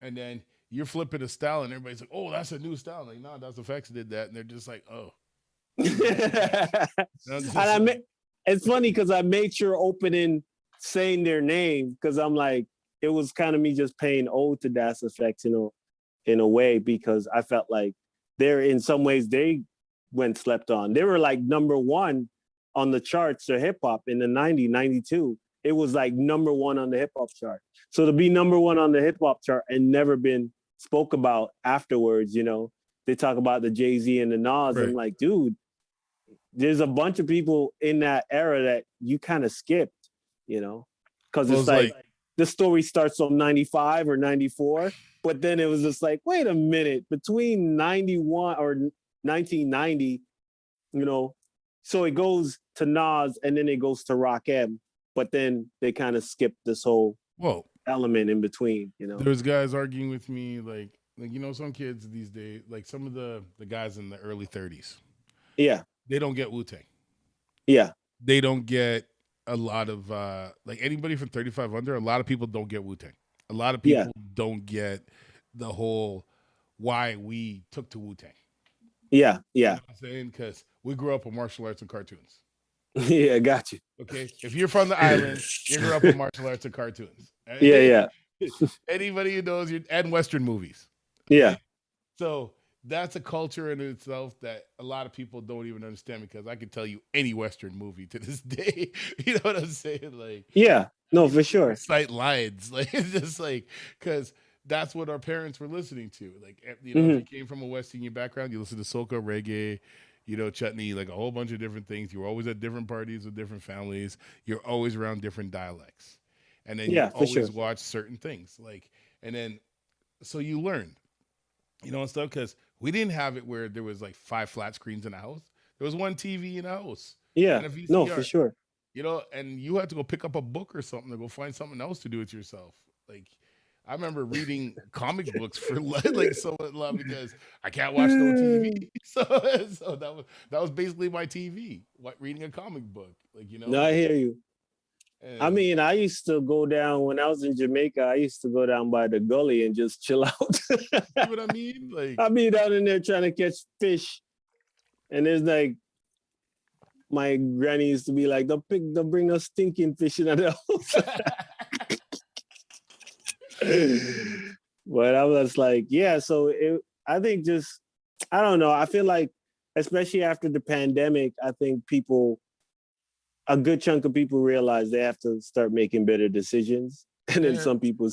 And then you're flipping a style, and everybody's like, "Oh, that's a new style." Like, no, DOS effects did that, and they're just like, "Oh." And it's funny because I made sure opening saying their name because I'm like, it was kind of me just paying ode to Das Effects, in a way, because I felt like they're in some ways they went slept on. They were like number one on the charts for hip hop in the 90s, 92. It was like number one on the hip hop chart. So to be number one on the hip hop chart and never been spoke about afterwards, they talk about the Jay-Z and the Nas. Right. I'm like, dude, there's a bunch of people in that era that you kind of skipped, because it's like the story starts on 95 or 94, but then it was just like, wait a minute, between 91 or 1990, so it goes to Nas and then it goes to Rakim, but then they kind of skipped this whole element in between, you know. There's guys arguing with me like some kids these days, like some of the guys in the early 30s, Yeah, they don't get Wu Tang. yeah, They don't get a lot of like anybody from 35 under. A lot of people don't get Wu Tang. A lot of yeah, people don't get the whole why we took to Wu Tang. yeah, You know yeah, what I'm saying? Because we grew up with martial arts and cartoons. yeah. Got you. Okay, if you're from the island, you grew up with martial arts and cartoons. Yeah, yeah, Anybody who knows you and Western movies. yeah, So that's a culture in itself that a lot of people don't even understand because I can tell you any Western movie to this day. You know what I'm saying? Like, yeah. No, for sure. recite lines. Like, it's just like, because that's what our parents were listening to. Like, if you came from a West Indian background, you listen to soca, reggae, chutney, like a whole bunch of different things. You were always at different parties with different families. You're always around different dialects. And then you always watch certain things. Like, and then, so you learn, and stuff, because we didn't have it where there was like 5 flat screens in a house. There was one TV in a house. Yeah, and a VCR, no, for sure. And you had to go pick up a book or something to go find something else to do with yourself. Like, I remember reading comic books for like so long because I can't watch no TV. So that was basically my TV, reading a comic book. Like, No, I hear you. And, I mean, I used to go down when I was in Jamaica. I used to go down by the gully and just chill out. you know what I mean? Like, I'd be down in there trying to catch fish, and there's like my granny used to be like, "Don't bring no stinking fish in the house." But I was like, yeah. So I think I don't know. I feel like, especially after the pandemic, I think a good chunk of people realize they have to start making better decisions. And then some people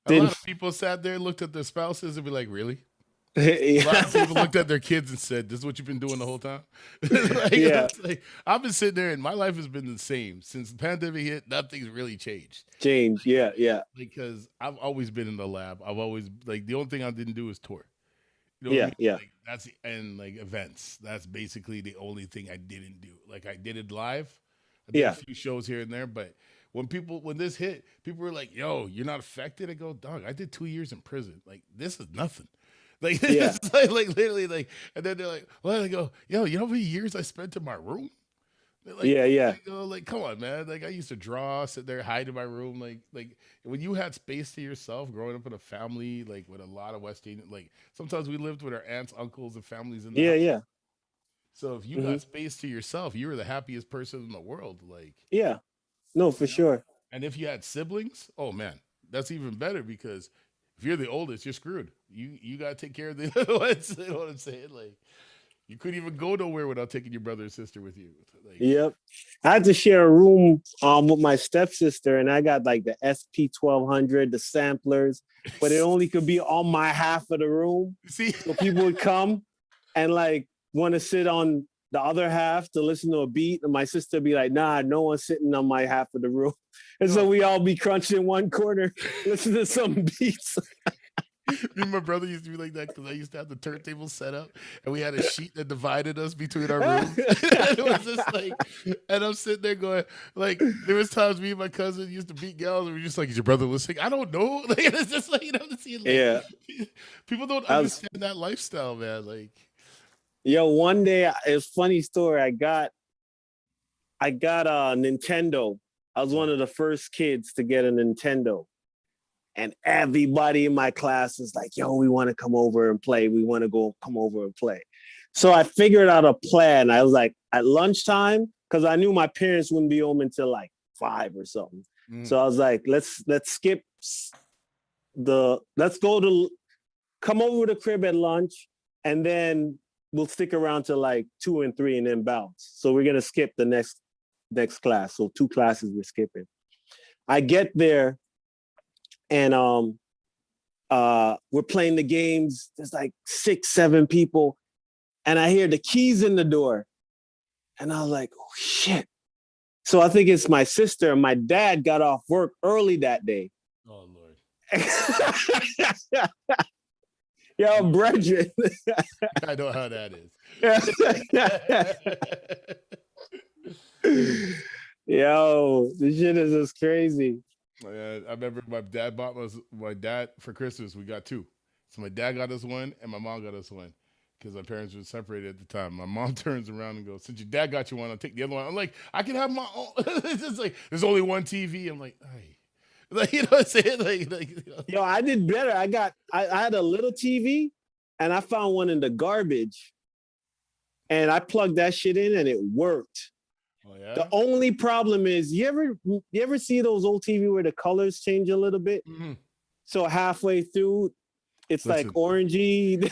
a lot of people sat there, looked at their spouses and be like, really? Yeah. A lot of people looked at their kids and said, this is what you've been doing the whole time? Like, I've been sitting there and my life has been the same. Since the pandemic hit, nothing's really changed. Yeah. Because I've always been in the lab. I've always, like, the only thing I didn't do is tour. Yeah. Like, and like events. That's basically the only thing I didn't do. Like, I did it live. I did a few shows here and there, but when this hit, people were like, yo, you're not affected? I go, dog, I did 2 years in prison. Like, this is nothing. Like, it's like literally, like, and then they're like, well, I go, yo, you know how many years I spent in my room? Like, I go, like, come on, man. Like, I used to draw, sit there, hide in my room. Like when you had space to yourself, growing up in a family, like, with a lot of West Indian, like, sometimes we lived with our aunts, uncles, and families in the house. Yeah. So if you got space to yourself, you were the happiest person in the world. Like, yeah, no, for sure. And if you had siblings, oh man, that's even better because if you're the oldest, you're screwed. You gotta take care of the other ones. You know what I'm saying? Like, you couldn't even go nowhere without taking your brother or sister with you. Like, yep. I had to share a room with my stepsister, and I got like the SP1200, the samplers, but it only could be on my half of the room. See, so people would come and like want to sit on the other half to listen to a beat, and my sister would be like, nah, no one's sitting on my half of the room. And so we all be crunched in one corner, listen to some beats. Me and my brother used to be like that because I used to have the turntable set up and we had a sheet that divided us between our rooms. And it was just like, and I'm sitting there going, like, there was times me and my cousin used to beat gals and we're just like, is your brother listening? I don't know. Like, it's just like, people don't understand that lifestyle, man. Like, yo, one day, it's a funny story. I got a Nintendo. I was one of the first kids to get a Nintendo. And everybody in my class is like, yo, we want to come over and play. We want to come over and play. So I figured out a plan. I was like, at lunchtime, because I knew my parents wouldn't be home until like 5 or something. So I was like, let's come over to the crib at lunch, and then we'll stick around till like 2 and 3 and then bounce. So we're going to skip the next class. So 2 classes we're skipping. I get there, and we're playing the games. There's like 6, 7 people. And I hear the keys in the door. And I was like, oh, shit. So I think it's my sister and my dad got off work early that day. Oh, Lord. Yo, brethren. I know how that is. Yo, this shit is just crazy. I remember my dad bought my dad for Christmas. We got two. So my dad got us one, and my mom got us one because my parents were separated at the time. My mom turns around and goes, "Since your dad got you one, I'll take the other one." I'm like, "I can have my own." It's just like there's only one TV. I'm like, "Hey," like you know what I'm saying? Yo, I did better. I had a little TV, and I found one in the garbage, and I plugged that shit in, and it worked. Oh yeah. The only problem is you ever see those old TV where the colors change a little bit? Mm-hmm. So halfway through, it's like Listen. orangey.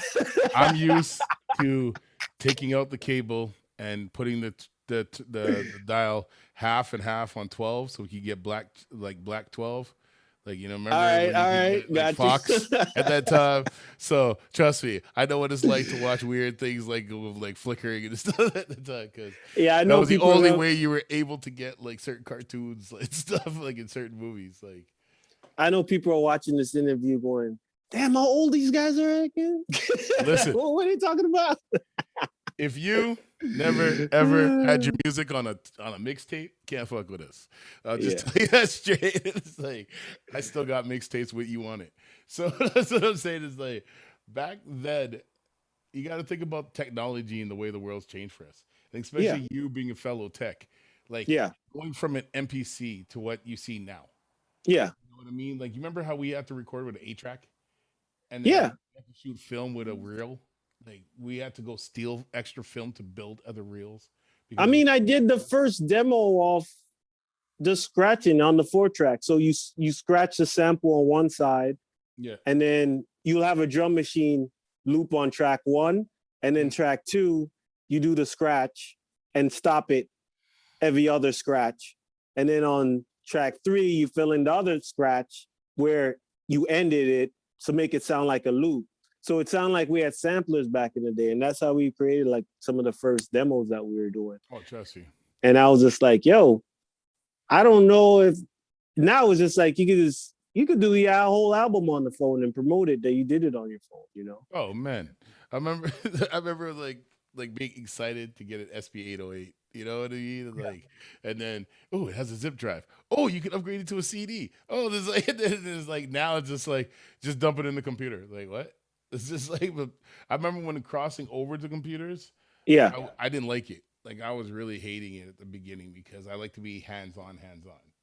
I'm used to taking out the cable and putting the dial half and half on 12, so we could get black 12. Like, you know, remember All right, when you could get, like, got you. Fox at that time? So trust me, I know what it's like to watch weird things like flickering and stuff at the time. Because Yeah, I that know was the people only know- way you were able to get like certain cartoons and stuff like in certain movies. Like, I know people are watching this interview going, "Damn, how old these guys are again?" Listen. What are they talking about? if you never ever had your music on a mixtape, can't fuck with us. I'll just tell you that straight. It's like I still got mixtapes with you on it. So that's what I'm saying. Is like back then, you got to think about technology and the way the world's changed for us, and especially you being a fellow tech. Like going from an MPC to what you see now. Yeah. You know what I mean? Like, you remember how we had to record with an 8-track? And Yeah. we had to shoot film with a reel. Like, we had to go steal extra film to build other reels. I mean, I did the first demo of just scratching on the 4-track. So you scratch the sample on one side, and then you'll have a drum machine loop on track 1, and then track 2, you do the scratch and stop it every other scratch, and then on track 3, you fill in the other scratch where you ended it to make it sound like a loop. So it sounded like we had samplers back in the day, and that's how we created like some of the first demos that we were doing. Oh, trust you. And I was just like, yo, I don't know if now it's just like you could do your whole album on the phone and promote it that you did it on your phone, you know? Oh man, I remember like being excited to get an SP808. You know what I mean? Like, and then it has a zip drive. Oh, you can upgrade it to a CD. Oh, there's like now it's just dump it in the computer. Like what? It's just like, I remember when crossing over to computers. Yeah, I didn't like it. Like I was really hating it at the beginning because I like to be hands on.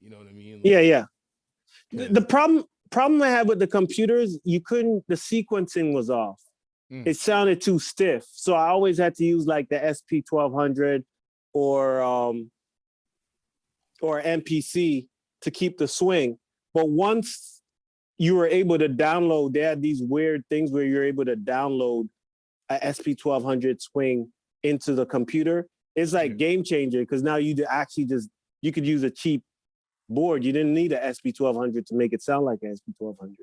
You know what I mean? Like, yeah. The problem I had with the computers, the sequencing was off. It sounded too stiff. So I always had to use like the SP1200 or MPC to keep the swing. But once you were able to download, they had these weird things where you're able to download a SP1200 swing into the computer. It's like game changer because now you could use a cheap board. You didn't need a SP1200 to make it sound like an SP1200.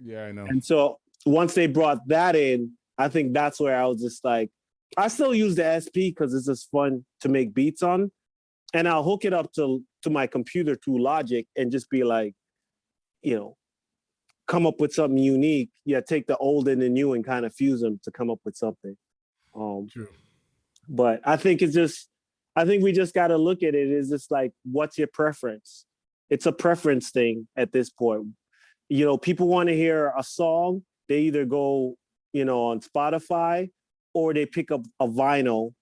Yeah, I know. And so once they brought that in, I think that's where I was just like, I still use the SP because it's just fun to make beats on. And I'll hook it up to my computer through Logic and just be like, you know, come up with something unique. Yeah, take the old and the new and kind of fuse them to come up with something. True. But I think we just got to look at it as just like, what's your preference? It's a preference thing at this point. You know, people want to hear a song. They either go, you know, on Spotify or they pick up a vinyl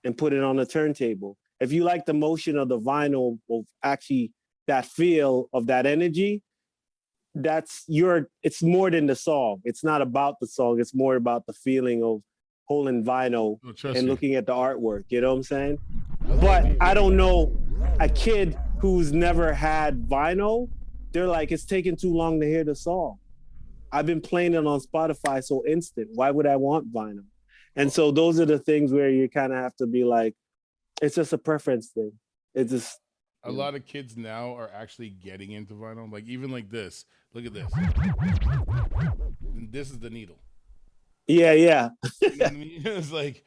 and put it on the turntable. If you like the motion of the vinyl, of actually that feel of that energy, it's more than the song. It's not about the song. It's more about the feeling of holding vinyl and looking at the artwork. You know what I'm saying? But I don't know a kid who's never had vinyl. They're like, it's taking too long to hear the song. I've been playing it on Spotify so instant. Why would I want vinyl? And so those are the things where you kind of have to be like, it's just a preference thing. It's just a lot of kids now are actually getting into vinyl. Like even like this. Look at this. And this is the needle. Yeah. You know what I mean? It's like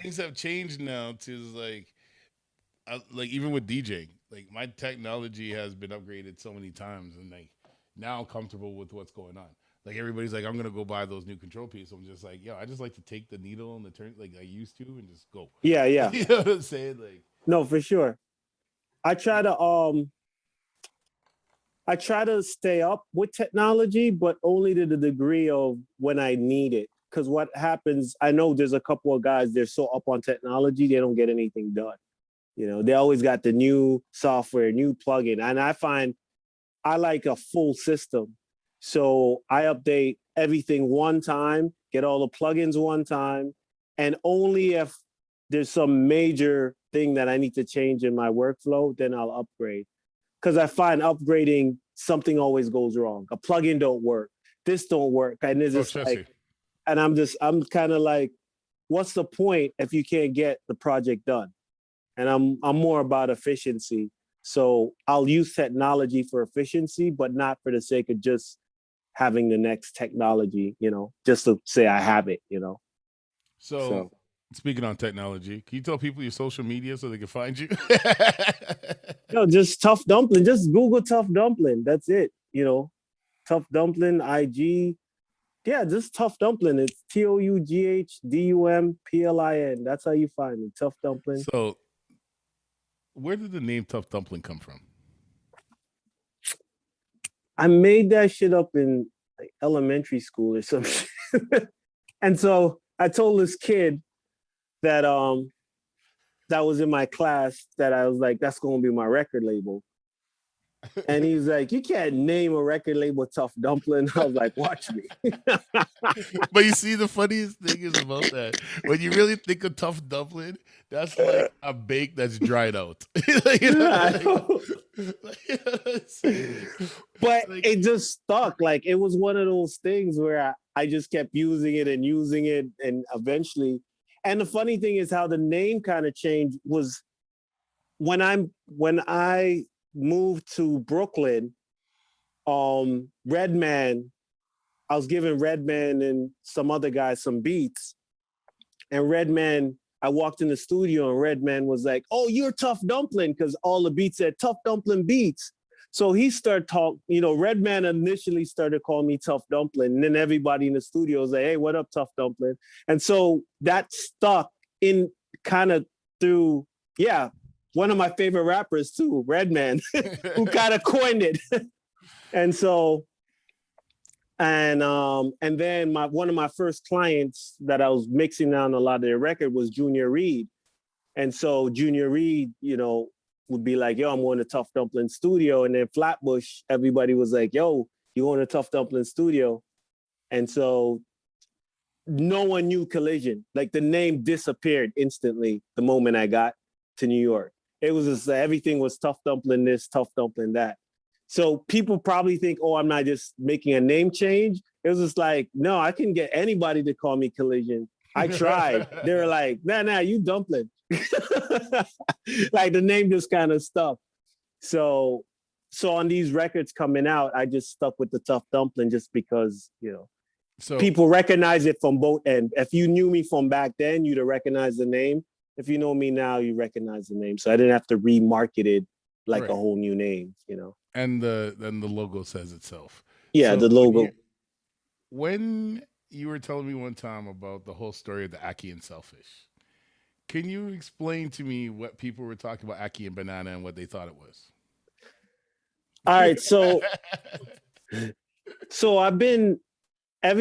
things have changed now to like even with DJing. Like my technology has been upgraded so many times, and like now I'm comfortable with what's going on. Like everybody's like, I'm gonna go buy those new control pieces. I'm just like, yo, I just like to take the needle and the turn like I used to and just go. Yeah. You know what I'm saying? Like no, for sure. I try to I try to stay up with technology, but only to the degree of when I need it. Because what happens, I know there's a couple of guys, they're so up on technology, they don't get anything done. You know, they always got the new software, new plugin. And I find I like a full system. So I update everything one time, get all the plugins one time, and only if there's some major thing that I need to change in my workflow, then I'll upgrade. Because I find upgrading, something always goes wrong. A plugin don't work. This don't work. And it's just like, and I'm kind of like, what's the point if you can't get the project done? And I'm more about efficiency. So I'll use technology for efficiency, but not for the sake of just having the next technology, you know, just to say I have it, you know. So speaking on technology, can you tell people your social media so they can find you? No, just Tough Dumplin. Just Google Tough Dumplin. That's it. You know, Tough Dumplin, IG. Yeah, just Tough Dumplin. It's TOUGHDUMPLIN. That's how you find me. Tough Dumplin. So where did the name Tough Dumplin come from? I made that shit up in like elementary school or something. And so I told this kid that that was in my class that I was like, that's gonna be my record label. And he's like, you can't name a record label Tough Dumplin. I was like, watch me. But you see, the funniest thing is about that. When you really think of Tough Dumplin, that's like a bake that's dried out. But it just stuck. Like, it was one of those things where I just kept using it. And eventually, and the funny thing is how the name kind of changed was when I moved to Brooklyn, Redman, I was giving Redman and some other guys some beats. And Redman, I walked in the studio and Redman was like, oh, you're Tough Dumplin, because all the beats said Tough Dumplin beats. So he started talking, you know, Redman initially started calling me Tough Dumplin. And then everybody in the studio was like, hey, what up, Tough Dumplin? And so that stuck in kind of through, yeah, one of my favorite rappers too, Redman, who kind of coined it. And so, and then one of my first clients that I was mixing down a lot of their record was Junior Reed. And so Junior Reed, you know, would be like, yo, I'm going to Tough Dumplin studio. And then Flatbush, everybody was like, yo, you going to Tough Dumplin studio? And so no one knew Collision. Like, the name disappeared instantly the moment I got to New York. It was just everything was Tough Dumplin this, Tough Dumplin that. So people probably think, oh, I'm not just making a name change. It was just like, no, I can get anybody to call me Collision. I tried. They were like, nah, you Dumplin. Like, the name just kind of stuck. So on these records coming out, I just stuck with the Tough Dumplin just because, you know, so people recognize it from both ends. If you knew me from back then, you'd have recognized the name. If you know me now, you recognize the name. So I didn't have to remarket it like a whole new name, you know. And the logo says itself. Yeah, so the logo. When you were telling me one time about the whole story of the Aki and Selfish, can you explain to me what people were talking about Aki and Banana and what they thought it was? All right, so I've been I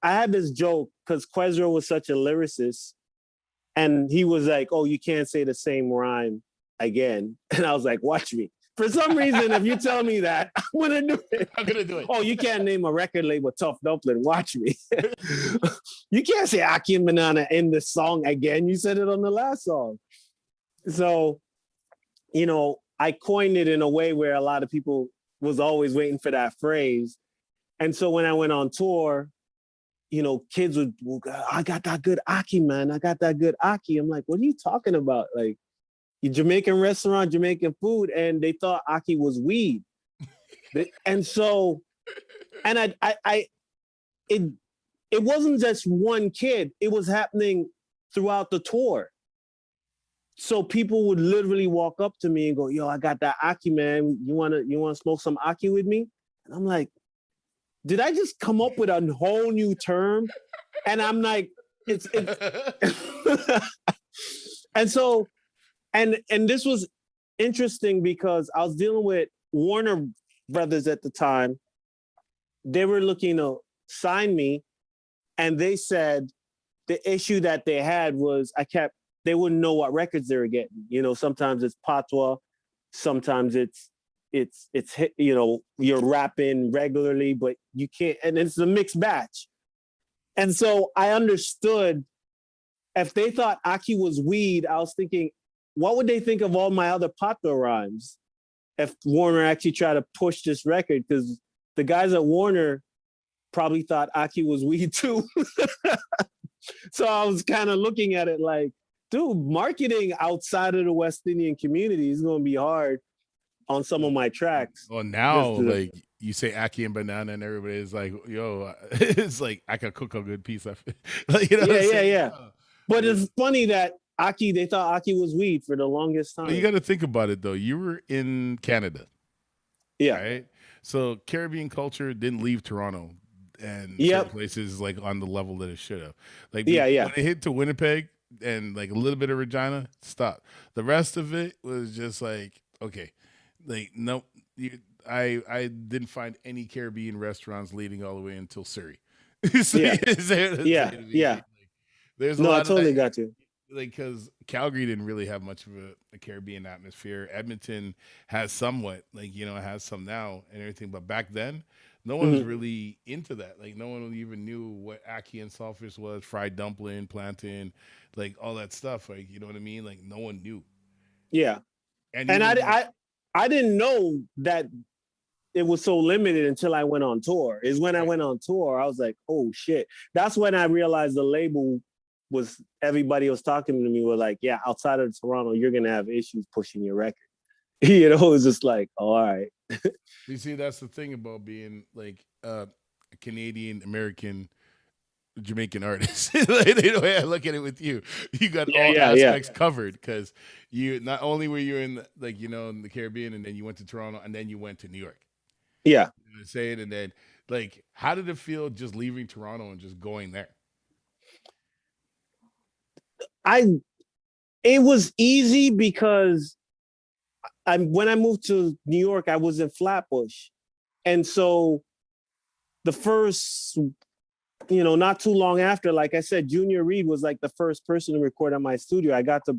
had this joke because Quezro was such a lyricist. And he was like, oh, you can't say the same rhyme again. And I was like, watch me. For some reason, if you tell me that, I'm going to do it. I'm going to do it. Oh, you can't name a record label Tough Dumplin. Watch me. You can't say Aki and Banana in the song again. You said it on the last song. So, you know, I coined it in a way where a lot of people was always waiting for that phrase. And so when I went on tour, you know, kids would go, I got that good Aki, man. I got that good Aki. I'm like, what are you talking about? Like, you Jamaican restaurant, Jamaican food, and they thought Aki was weed. And so, and it wasn't just one kid. It was happening throughout the tour. So people would literally walk up to me and go, yo, I got that Aki, man. You wanna smoke some Aki with me? And I'm like, did I just come up with a whole new term? And I'm like, it's and so, and this was interesting because I was dealing with Warner brothers at the time. They were looking to sign me, and they said the issue that they had was they wouldn't know what records they were getting. You know, sometimes it's patois, sometimes it's you know, you're rapping regularly, but you can't, and it's a mixed batch. And so I understood if they thought Aki was weed, I was thinking, what would they think of all my other patois rhymes if Warner actually tried to push this record? Because the guys at Warner probably thought Aki was weed too. So I was kind of looking at it like, dude, marketing outside of the West Indian community is going to be hard on some of my tracks. Well, now, like, you say Aki and banana, and everybody is like, yo, it's like, I can cook a good piece of it. Like, you know yeah. But it's funny that they thought Aki was weed for the longest time. Well, you got to think about it, though. You were in Canada. Yeah. Right? So Caribbean culture didn't leave Toronto and certain places like on the level that it should have. Like, when it hit to Winnipeg and like a little bit of Regina, stop. The rest of it was just like, okay, like, no, I didn't find any Caribbean restaurants leading all the way until Surrey. So, yeah. There's a no, lot I totally of that, got you. like, because Calgary didn't really have much of a Caribbean atmosphere. Edmonton has somewhat, like, you know, it has some now and everything, but back then, no one was really into that. Like, no one even knew what ackee and saltfish was, fried dumpling, plantain, like all that stuff. Like, you know what I mean? Like, no one knew. Yeah, and I didn't know that it was so limited until I went on tour. Is when I went on tour, I was like, oh shit. That's when I realized the label was, everybody was talking to me were like, yeah, outside of Toronto, you're gonna have issues pushing your record. You know, it was just like, oh, all right. You see, that's the thing about being like a Canadian American Jamaican artist. Like, the way I look at it with you, you got all aspects covered, because you not only were you in like, you know, in the Caribbean, and then you went to Toronto, and then you went to New York. Yeah. You know what I'm saying? And then, like, how did it feel just leaving Toronto and just going there? It was easy because when I moved to New York, I was in Flatbush. And so the first, you know, not too long after, like I said, Junior Reid was like the first person to record at my studio. I got to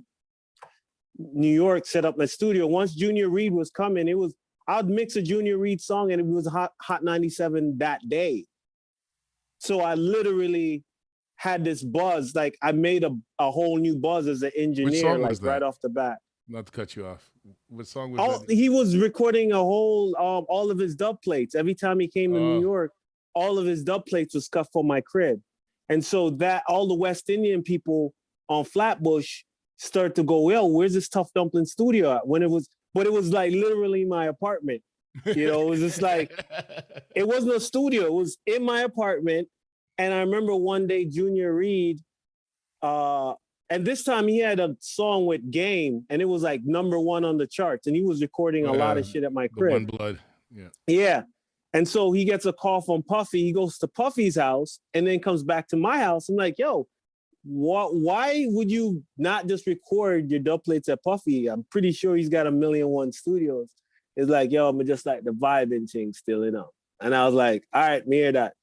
New York, set up my studio. Once Junior Reid was coming, I'd mix a Junior Reid song and it was Hot 97 that day. So I literally had this buzz. Like, I made a whole new buzz as an engineer, like right off the bat. Not to cut you off. What song was that? He was recording a whole, all of his dub plates. Every time he came to New York, all of his dub plates was scuffed from my crib. And so that all the West Indian people on Flatbush start to go, well, where's this Tough Dumpling studio at? But it was like literally my apartment. You know, it was just like, it wasn't a studio. It was in my apartment. And I remember one day Junior Reid, and this time he had a song with Game, and it was like #1 on the charts. And he was recording a lot of shit at my crib. One Blood. Yeah. Yeah. And so he gets a call from Puffy. He goes to Puffy's house and then comes back to my house. I'm like, yo, why would you not just record your dub plates at Puffy? I'm pretty sure he's got 1,000,001 studios. It's like, yo, I'm just like the vibe and thing still, you know. And I was like, all right, me hear that.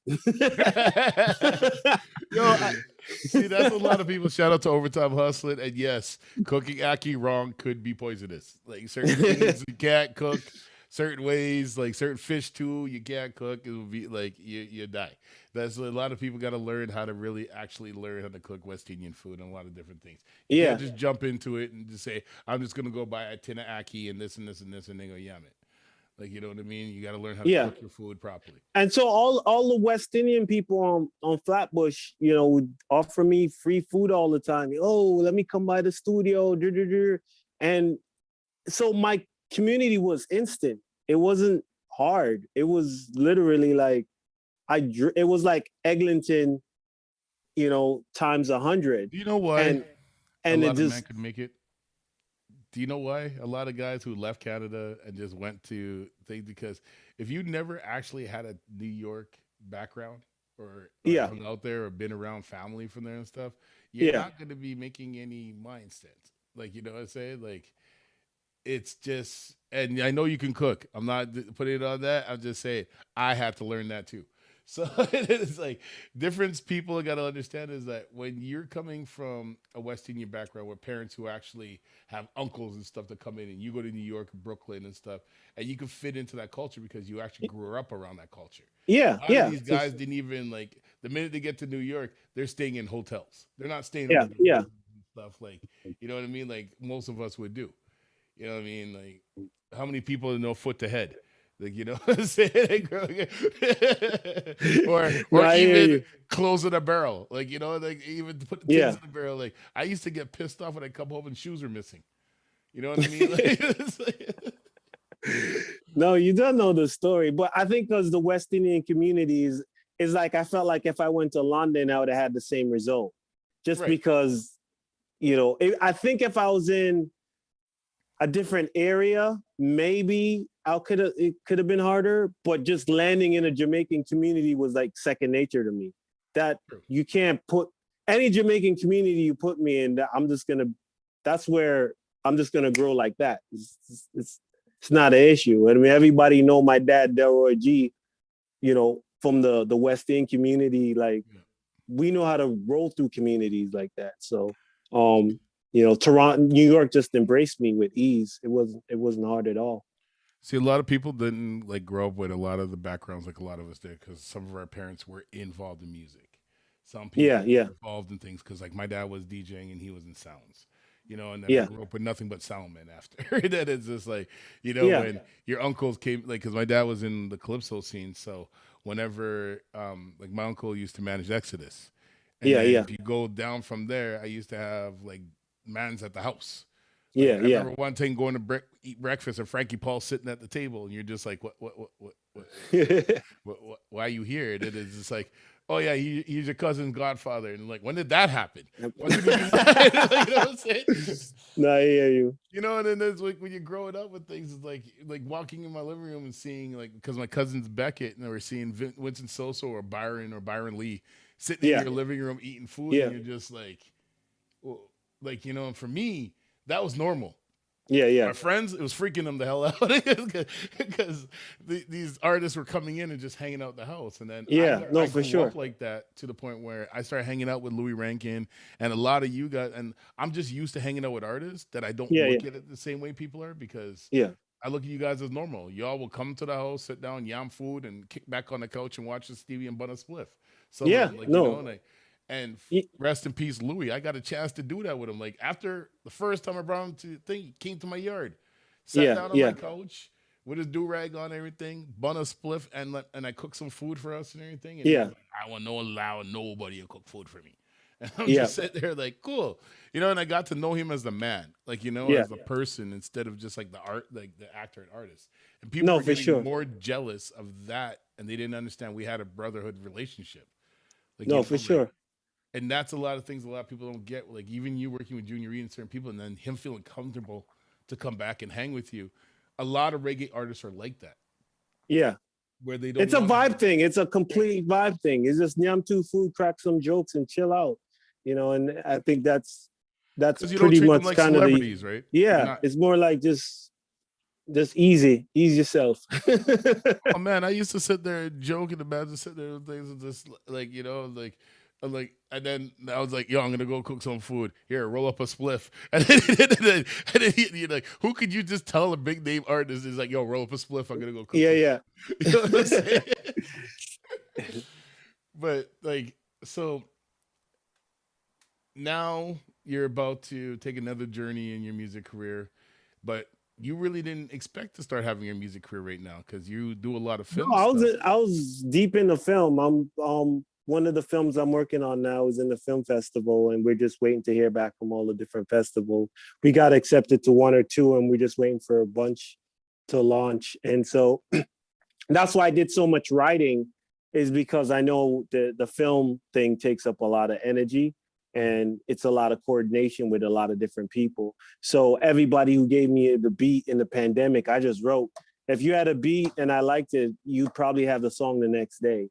See, that's a lot of people. Shout out to Overtime Hustling. And yes, cooking ackee wrong could be poisonous. Like, certain things you can't cook, certain ways, like certain fish too, you can't cook. It will be like you die. That's a lot of people got to learn how to really actually learn how to cook West Indian food and a lot of different things. You can't just jump into it and just say, I'm just going to go buy a tin of ackee and this and this and this, and then go yam it. Like, you know what I mean? You got to learn how to cook your food properly. And so all the West Indian people on Flatbush, you know, would offer me free food all the time. Oh, let me come by the studio. And so my community was instant. It wasn't hard. It was literally like, it was like Eglinton, you know, times 100. Do you know why? And a it lot just of men could make it. Do you know why? A lot of guys who left Canada and just went to things, because if you never actually had a New York background or hung out there or been around family from there and stuff, you're not going to be making any mind sense. Like, you know what I'm saying? Like, it's just, and I know you can cook. I'm not putting it on that. I'm just saying I had to learn that too. So it's like different people got to understand is that when you're coming from a West Indian background with parents who actually have uncles and stuff that come in, and you go to New York, Brooklyn, and stuff, and you can fit into that culture because you actually grew up around that culture. Yeah, A lot of these guys didn't even like the minute they get to New York, they're staying in hotels. They're not staying yeah, under the yeah. bridge and stuff like you know what I mean. Like most of us would do. You know what I mean? Like how many people know foot to head? Like you know what I'm saying? No, or I hear even you. closing a barrel. Like you know, like even put the Yeah. tins in the barrel. Like I used to get pissed off when I come home and shoes are missing. You know what I mean? Like, it's like- No, you don't know the story, but I think because the West Indian communities is like I felt like if I went to London, I would have had the same result, just Right. because I think if I was in a different area, maybe it could have been harder, but just landing in a Jamaican community was like second nature to me. That True. you can't put any Jamaican community you put me in, that's where I'm just gonna grow like that. It's not an issue. I mean, everybody know my dad, Delroy G, from the West End community. Like we know how to roll through communities like that. So Toronto, New York just embraced me with ease. It wasn't hard at all. See, a lot of people didn't like grow up with a lot of the backgrounds like a lot of us did because some of our parents were involved in music. Some people Yeah. were involved in things because like my dad was DJing and he was in sounds. And then I Yeah. grew up with nothing but sound men after. That is just like, Yeah. when your uncles came, like, because my dad was in the Calypso scene. So whenever, like, my uncle used to manage Exodus. And Yeah, then yeah. if you go down from there, I used to have, like, mans at the house. Yeah, I remember one time going to eat breakfast and Frankie Paul sitting at the table, and you're just like, what, why are you here? And it is just like, oh yeah, he's your cousin's godfather, and like, when did that happen? When did he do that? Like, you know what I'm saying? No, I hear you. And then there's like when you're growing up with things, it's like walking in my living room and seeing like because my cousin's Beckett, and they were seeing Vincent Soso or Byron Lee sitting in your living room eating food, and you're just like, well, like and for me that was normal. Yeah. My friends, it was freaking them the hell out because these artists were coming in and just hanging out the house. And then I for grew sure. up like that to the point where I started hanging out with Louis Rankin and a lot of you guys. And I'm just used to hanging out with artists that I don't look at it the same way people are because I look at you guys as normal. Y'all will come to the house, sit down, yam food, and kick back on the couch and watch the Stevie and Bun a Spliff. So and rest in peace, Louis. I got a chance to do that with him. Like after the first time I brought him to the thing, he came to my yard, sat down on my couch with his do-rag on and everything, bun a spliff, and I cooked some food for us and everything. And like, I will not allow nobody to cook food for me. And I'm just sitting there like, cool. And I got to know him as the man, like, as a person instead of just like the art, like the actor and artist. And people were getting more jealous of that, and they didn't understand we had a brotherhood relationship. Like, for sure. And that's a lot of things a lot of people don't get. Like even you working with Junior Reid and certain people, and then him feeling comfortable to come back and hang with you. A lot of reggae artists are like that. Yeah. Where they don't. It's a vibe thing. It's a complete vibe thing. It's just nyam two food, crack some jokes, and chill out. And I think that's pretty much like kind of celebrities, right? Yeah. It's more like just ease yourself. Oh man, I used to sit there and joke and imagine sitting there with things and just like, and then I was like, yo, I'm gonna go cook some food. Here, roll up a spliff. And then you're like, who could you just tell a big name artist is like, yo, roll up a spliff, I'm gonna go cook. Yeah. You know what I'm saying? But like, so now you're about to take another journey in your music career, but you really didn't expect to start having your music career right now because you do a lot of film stuff. I was deep in the film. I'm one of the films I'm working on now is in the film festival, and we're just waiting to hear back from all the different festivals. We got accepted to one or two, and we're just waiting for a bunch to launch. And so that's why I did so much writing, is because I know the film thing takes up a lot of energy, and it's a lot of coordination with a lot of different people. So everybody who gave me the beat in the pandemic, I just wrote. If you had a beat and I liked it, you'd probably have the song the next day.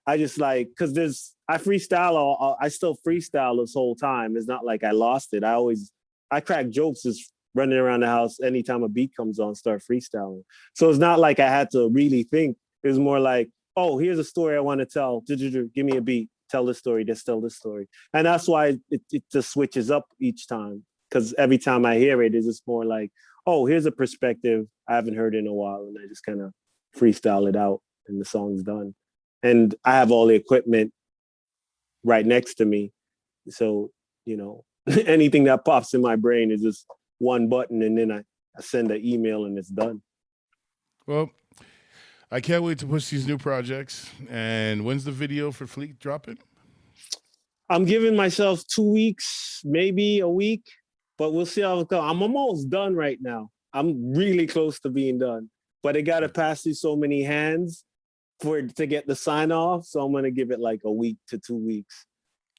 I just because I freestyle, I still freestyle this whole time. It's not like I lost it. I crack jokes running around the house anytime a beat comes on, start freestyling. So it's not like I had to really think. It was more like, oh, here's a story I want to tell. Give me a beat, tell this story, just tell this story. And that's why it just switches up each time. Because every time I hear it, it's just more like, oh, here's a perspective I haven't heard in a while. And I just kind of freestyle it out and the song's done. And I have all the equipment right next to me. So, anything that pops in my brain is just one button, and then I send an email and it's done. Well, I can't wait to push these new projects. And when's the video for Fleet dropping? I'm giving myself 2 weeks, maybe a week, but we'll see how it goes. I'm almost done right now. I'm really close to being done, but it got to pass through so many hands for it to get the sign off. So I'm going to give it like a week to 2 weeks.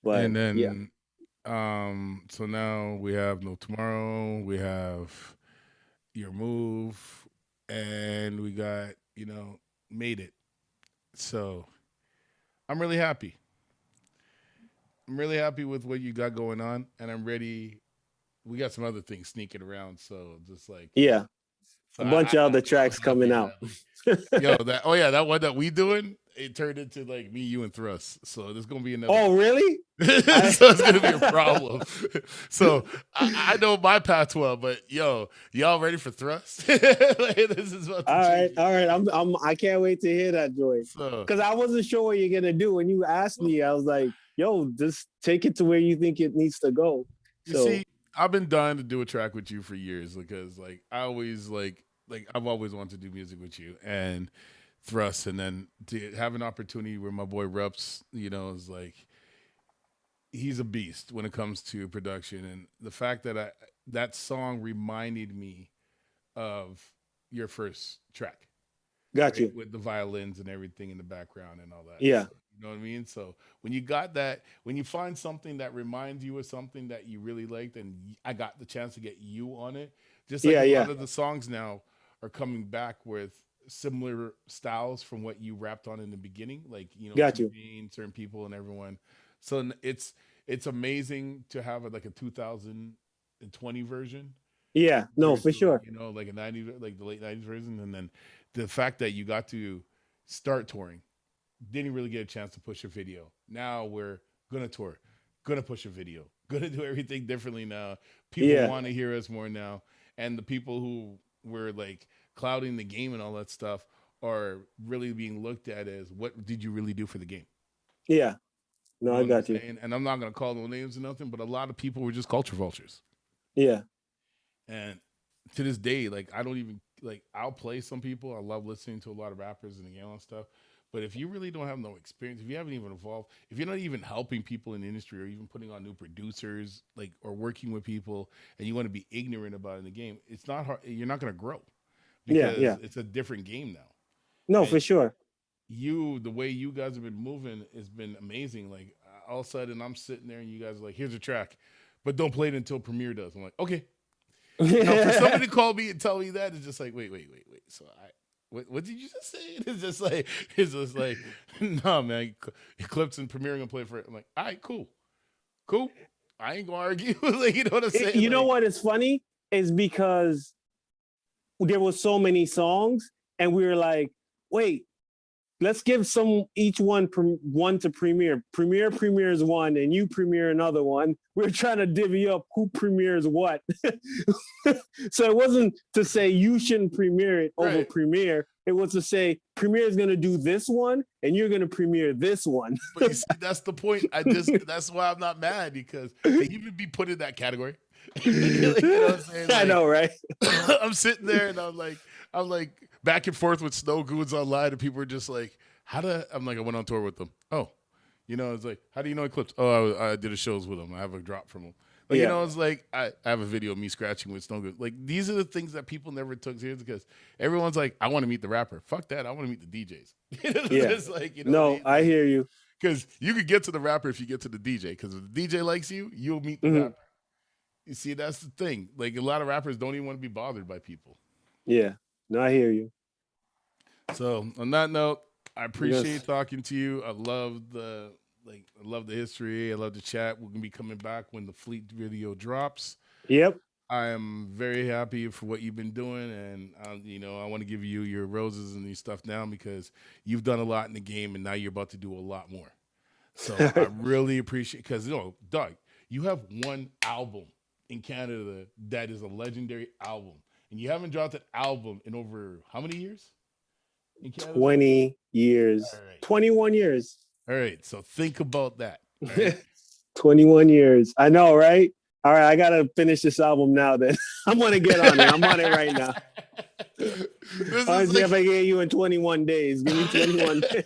But And then, yeah. So now we have No Tomorrow, we have Your Move, and we got, Made It. So I'm really happy. I'm really happy with what you got going on, and I'm ready. We got some other things sneaking around, so just like Yeah. so A bunch of other tracks coming out. that one that we doing, it turned into like me, you, and Thrust. So there's gonna be another. Oh, really? So it's gonna be a problem. So I know my path well, but y'all ready for Thrust? This is about to change. All right. I can't wait to hear that, Joy. Because I wasn't sure what you're gonna do when you asked me. I was like, "Yo, just take it to where you think it needs to go." You see, I've been dying to do a track with you for years because I always I've always wanted to do music with you and Thrust, and then to have an opportunity where my boy Reps, is like he's a beast when it comes to production, and the fact that that song reminded me of your first track. Got you. With the violins and everything in the background and all that. Yeah. So, you know what I mean? So when you got that, when you find something that reminds you of something that you really liked, and I got the chance to get you on it, just like a lot of the songs now are coming back with similar styles from what you rapped on in the beginning, like got you. Certain people and everyone. So it's amazing to have like a 2020 version. Yeah, no, for sure. Like a 90s, like the late 90s version, and then the fact that you got to start touring, didn't really get a chance to push a video. Now we're gonna tour, gonna push a video, gonna do everything differently now. People want to hear us more now, and the people who were like clouding the game and all that stuff are really being looked at as what did you really do for the game? Yeah, no, I got you. And I'm not gonna call no names or nothing, but a lot of people were just culture vultures. Yeah, and to this day, I don't even I'll play some people. I love listening to a lot of rappers and the game and stuff. But if you really don't have no experience, if you haven't even evolved, if you're not even helping people in the industry or even putting on new producers, or working with people, and you want to be ignorant about it in the game, it's not hard. You're not going to grow because it's a different game now. No, for sure. The way you guys have been moving has been amazing. Like all of a sudden, I'm sitting there and you guys are like, "Here's a track, but don't play it until Premiere does." I'm like, "Okay." Now, for somebody to call me and tell me that, it's just like, wait. So what did you just say? It's just like, no, man. Eclipse and Premiere gonna play for it. I'm like, all right, cool. I ain't gonna argue. You know what I'm saying? You know what is funny is because there were so many songs, and we were like, wait, let's give each one to Premiere. Premiere premieres one, and you premiere another one. We're trying to divvy up who premieres what. So it wasn't to say you shouldn't premiere it over Premiere. It was to say Premiere is going to do this one, and you're going to premiere this one. But you see, that's the point. That's why I'm not mad, because they even be put in that category. You know what I'm saying? I know, right? I'm sitting there and I'm like back and forth with Snow Goons online, and people are just like, I'm like, I went on tour with them. Oh, it's like, how do you know Eclipse? Oh, I did a shows with them. I have a drop from them. It's like, I have a video of me scratching with Snow Goons. Like, these are the things that people never took serious, because everyone's like, I want to meet the rapper. Fuck that. I want to meet the DJs. It's like, no, I hear you. Because you could get to the rapper if you get to the DJ. Because if the DJ likes you, you'll meet the rapper. You see, that's the thing. Like, a lot of rappers don't even want to be bothered by people. Yeah. No, I hear you. So on that note, I appreciate talking to you. I love the history. I love the chat. We're gonna be coming back when the Fleet video drops. Yep. I am very happy for what you've been doing, and I want to give you your roses and these stuff now because you've done a lot in the game, and now you're about to do a lot more. So I really appreciate because Doug, you have one album in Canada that is a legendary album, and you haven't dropped an album in over how many years in Canada? 20 years, All right, 21 years, all right. So think about that. All right? 21 years. I know, right? All right, I gotta finish this album now. Then I'm gonna get on it. I'm on it right now. I'll see if I get you in 21 days. Give me 21 days.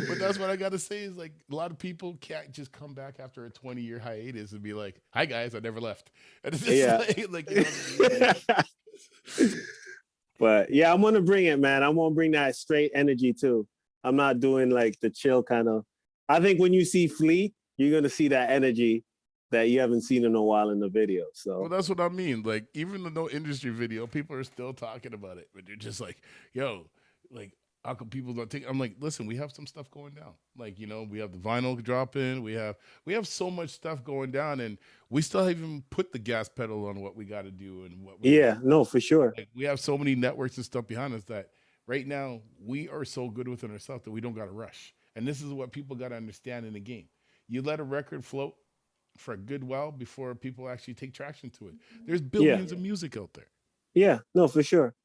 But that's what I gotta say is like a lot of people can't just come back after a 20-year hiatus and be like, "Hi guys, I never left." And it's just But yeah, I'm gonna bring it, man. I'm gonna bring that straight energy too. I'm not doing like the chill kind of. I think when you see Fleet, you're gonna see that energy that you haven't seen in a while in the video. So well, that's what I mean. Like even the no industry video, people are still talking about it, but they're just like, "Yo, like." How come people don't take? I'm like, listen, we have some stuff going down. Like, we have the vinyl dropping. We have so much stuff going down, and we still haven't even put the gas pedal on what we got to do and what. No, for sure. Like, we have so many networks and stuff behind us that right now we are so good within ourselves that we don't got to rush. And this is what people got to understand in the game. You let a record float for a good while before people actually take traction to it. There's billions of music out there. Yeah, no, for sure.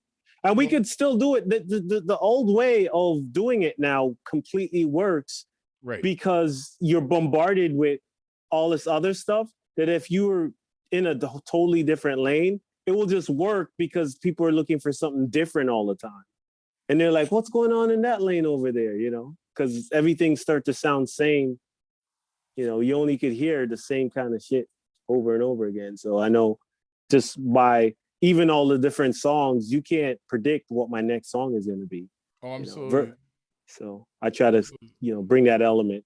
And we could still do it. The old way of doing it now completely works, right? Because you're bombarded with all this other stuff that if you were in a totally different lane, it will just work because people are looking for something different all the time. And they're like, what's going on in that lane over there? Because everything starts to sound same. You only could hear the same kind of shit over and over again. So I know just by even all the different songs, you can't predict what my next song is going to be. Oh, so I try to, bring that element.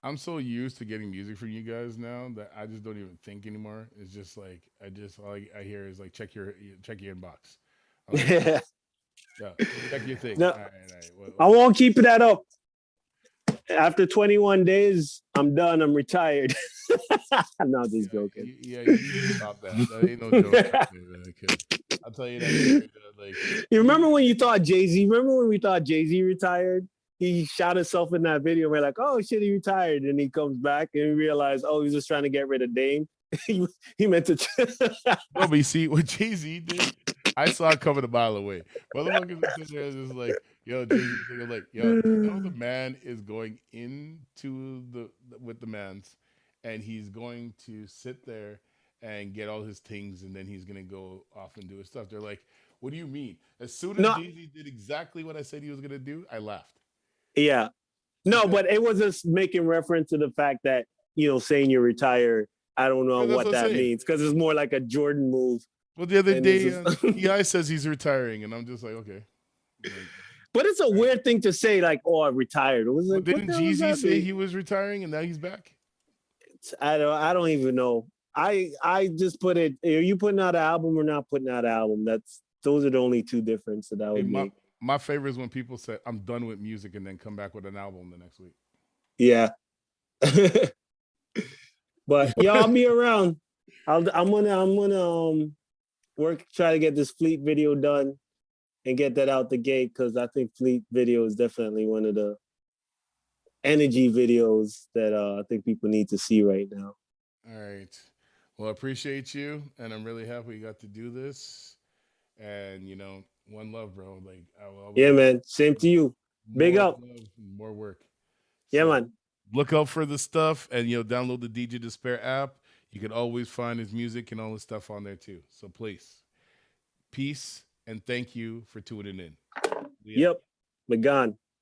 I'm so used to getting music from you guys now that I just don't even think anymore. It's just like all I hear is like check your inbox. Like, yeah, check your thing. No, all right. I won't keep that up. After 21 days, I'm done. I'm retired. I'm not just joking. Yeah, you stop that. That ain't no joke. I'll tell you that. Like, you remember when you thought Jay-Z? Remember when we thought Jay-Z retired? He shot himself in that video. We're like, oh shit, he retired. And he comes back and we realize, oh, he's just trying to get rid of Dame. he meant to. No, but you see what Jay-Z did? I saw it coming a mile away. Motherfuckers are sitting there just like, yo, Jay-Z, like, yo, the man is going into with the mans, and he's going to sit there and get all his things, and then he's gonna go off and do his stuff. They're like, what do you mean? As soon as Jay-Z did exactly what I said he was gonna do, I laughed. Yeah. No, but it was just making reference to the fact that, saying you're retired, I don't know what that means, because it's more like a Jordan move. Well, the other day, T.I. says he's retiring, and I'm just like, okay. But it's a weird thing to say, like, oh, I retired. It was like, didn't Jeezy say he was retiring, and now he's back? I don't even know. I just put it. Are you putting out an album or not putting out an album? Those are the only two differences that I would make. My favorite is when people say, I'm done with music, and then come back with an album the next week. Yeah. But yeah, I'll be around. I'm gonna try to get this Fleet video done and get that out the gate, because I think Fleet video is definitely one of the energy videos that I think people need to see right now. All right. Well, I appreciate you, and I'm really happy we got to do this. And one love, bro. Like, yeah, man. Same to you. Big up. More work. Yeah, man. Look out for the stuff, and download the DJ Disspare app. You can always find his music and all his stuff on there too. So please, peace, and thank you for tuning in. Yep, McGon.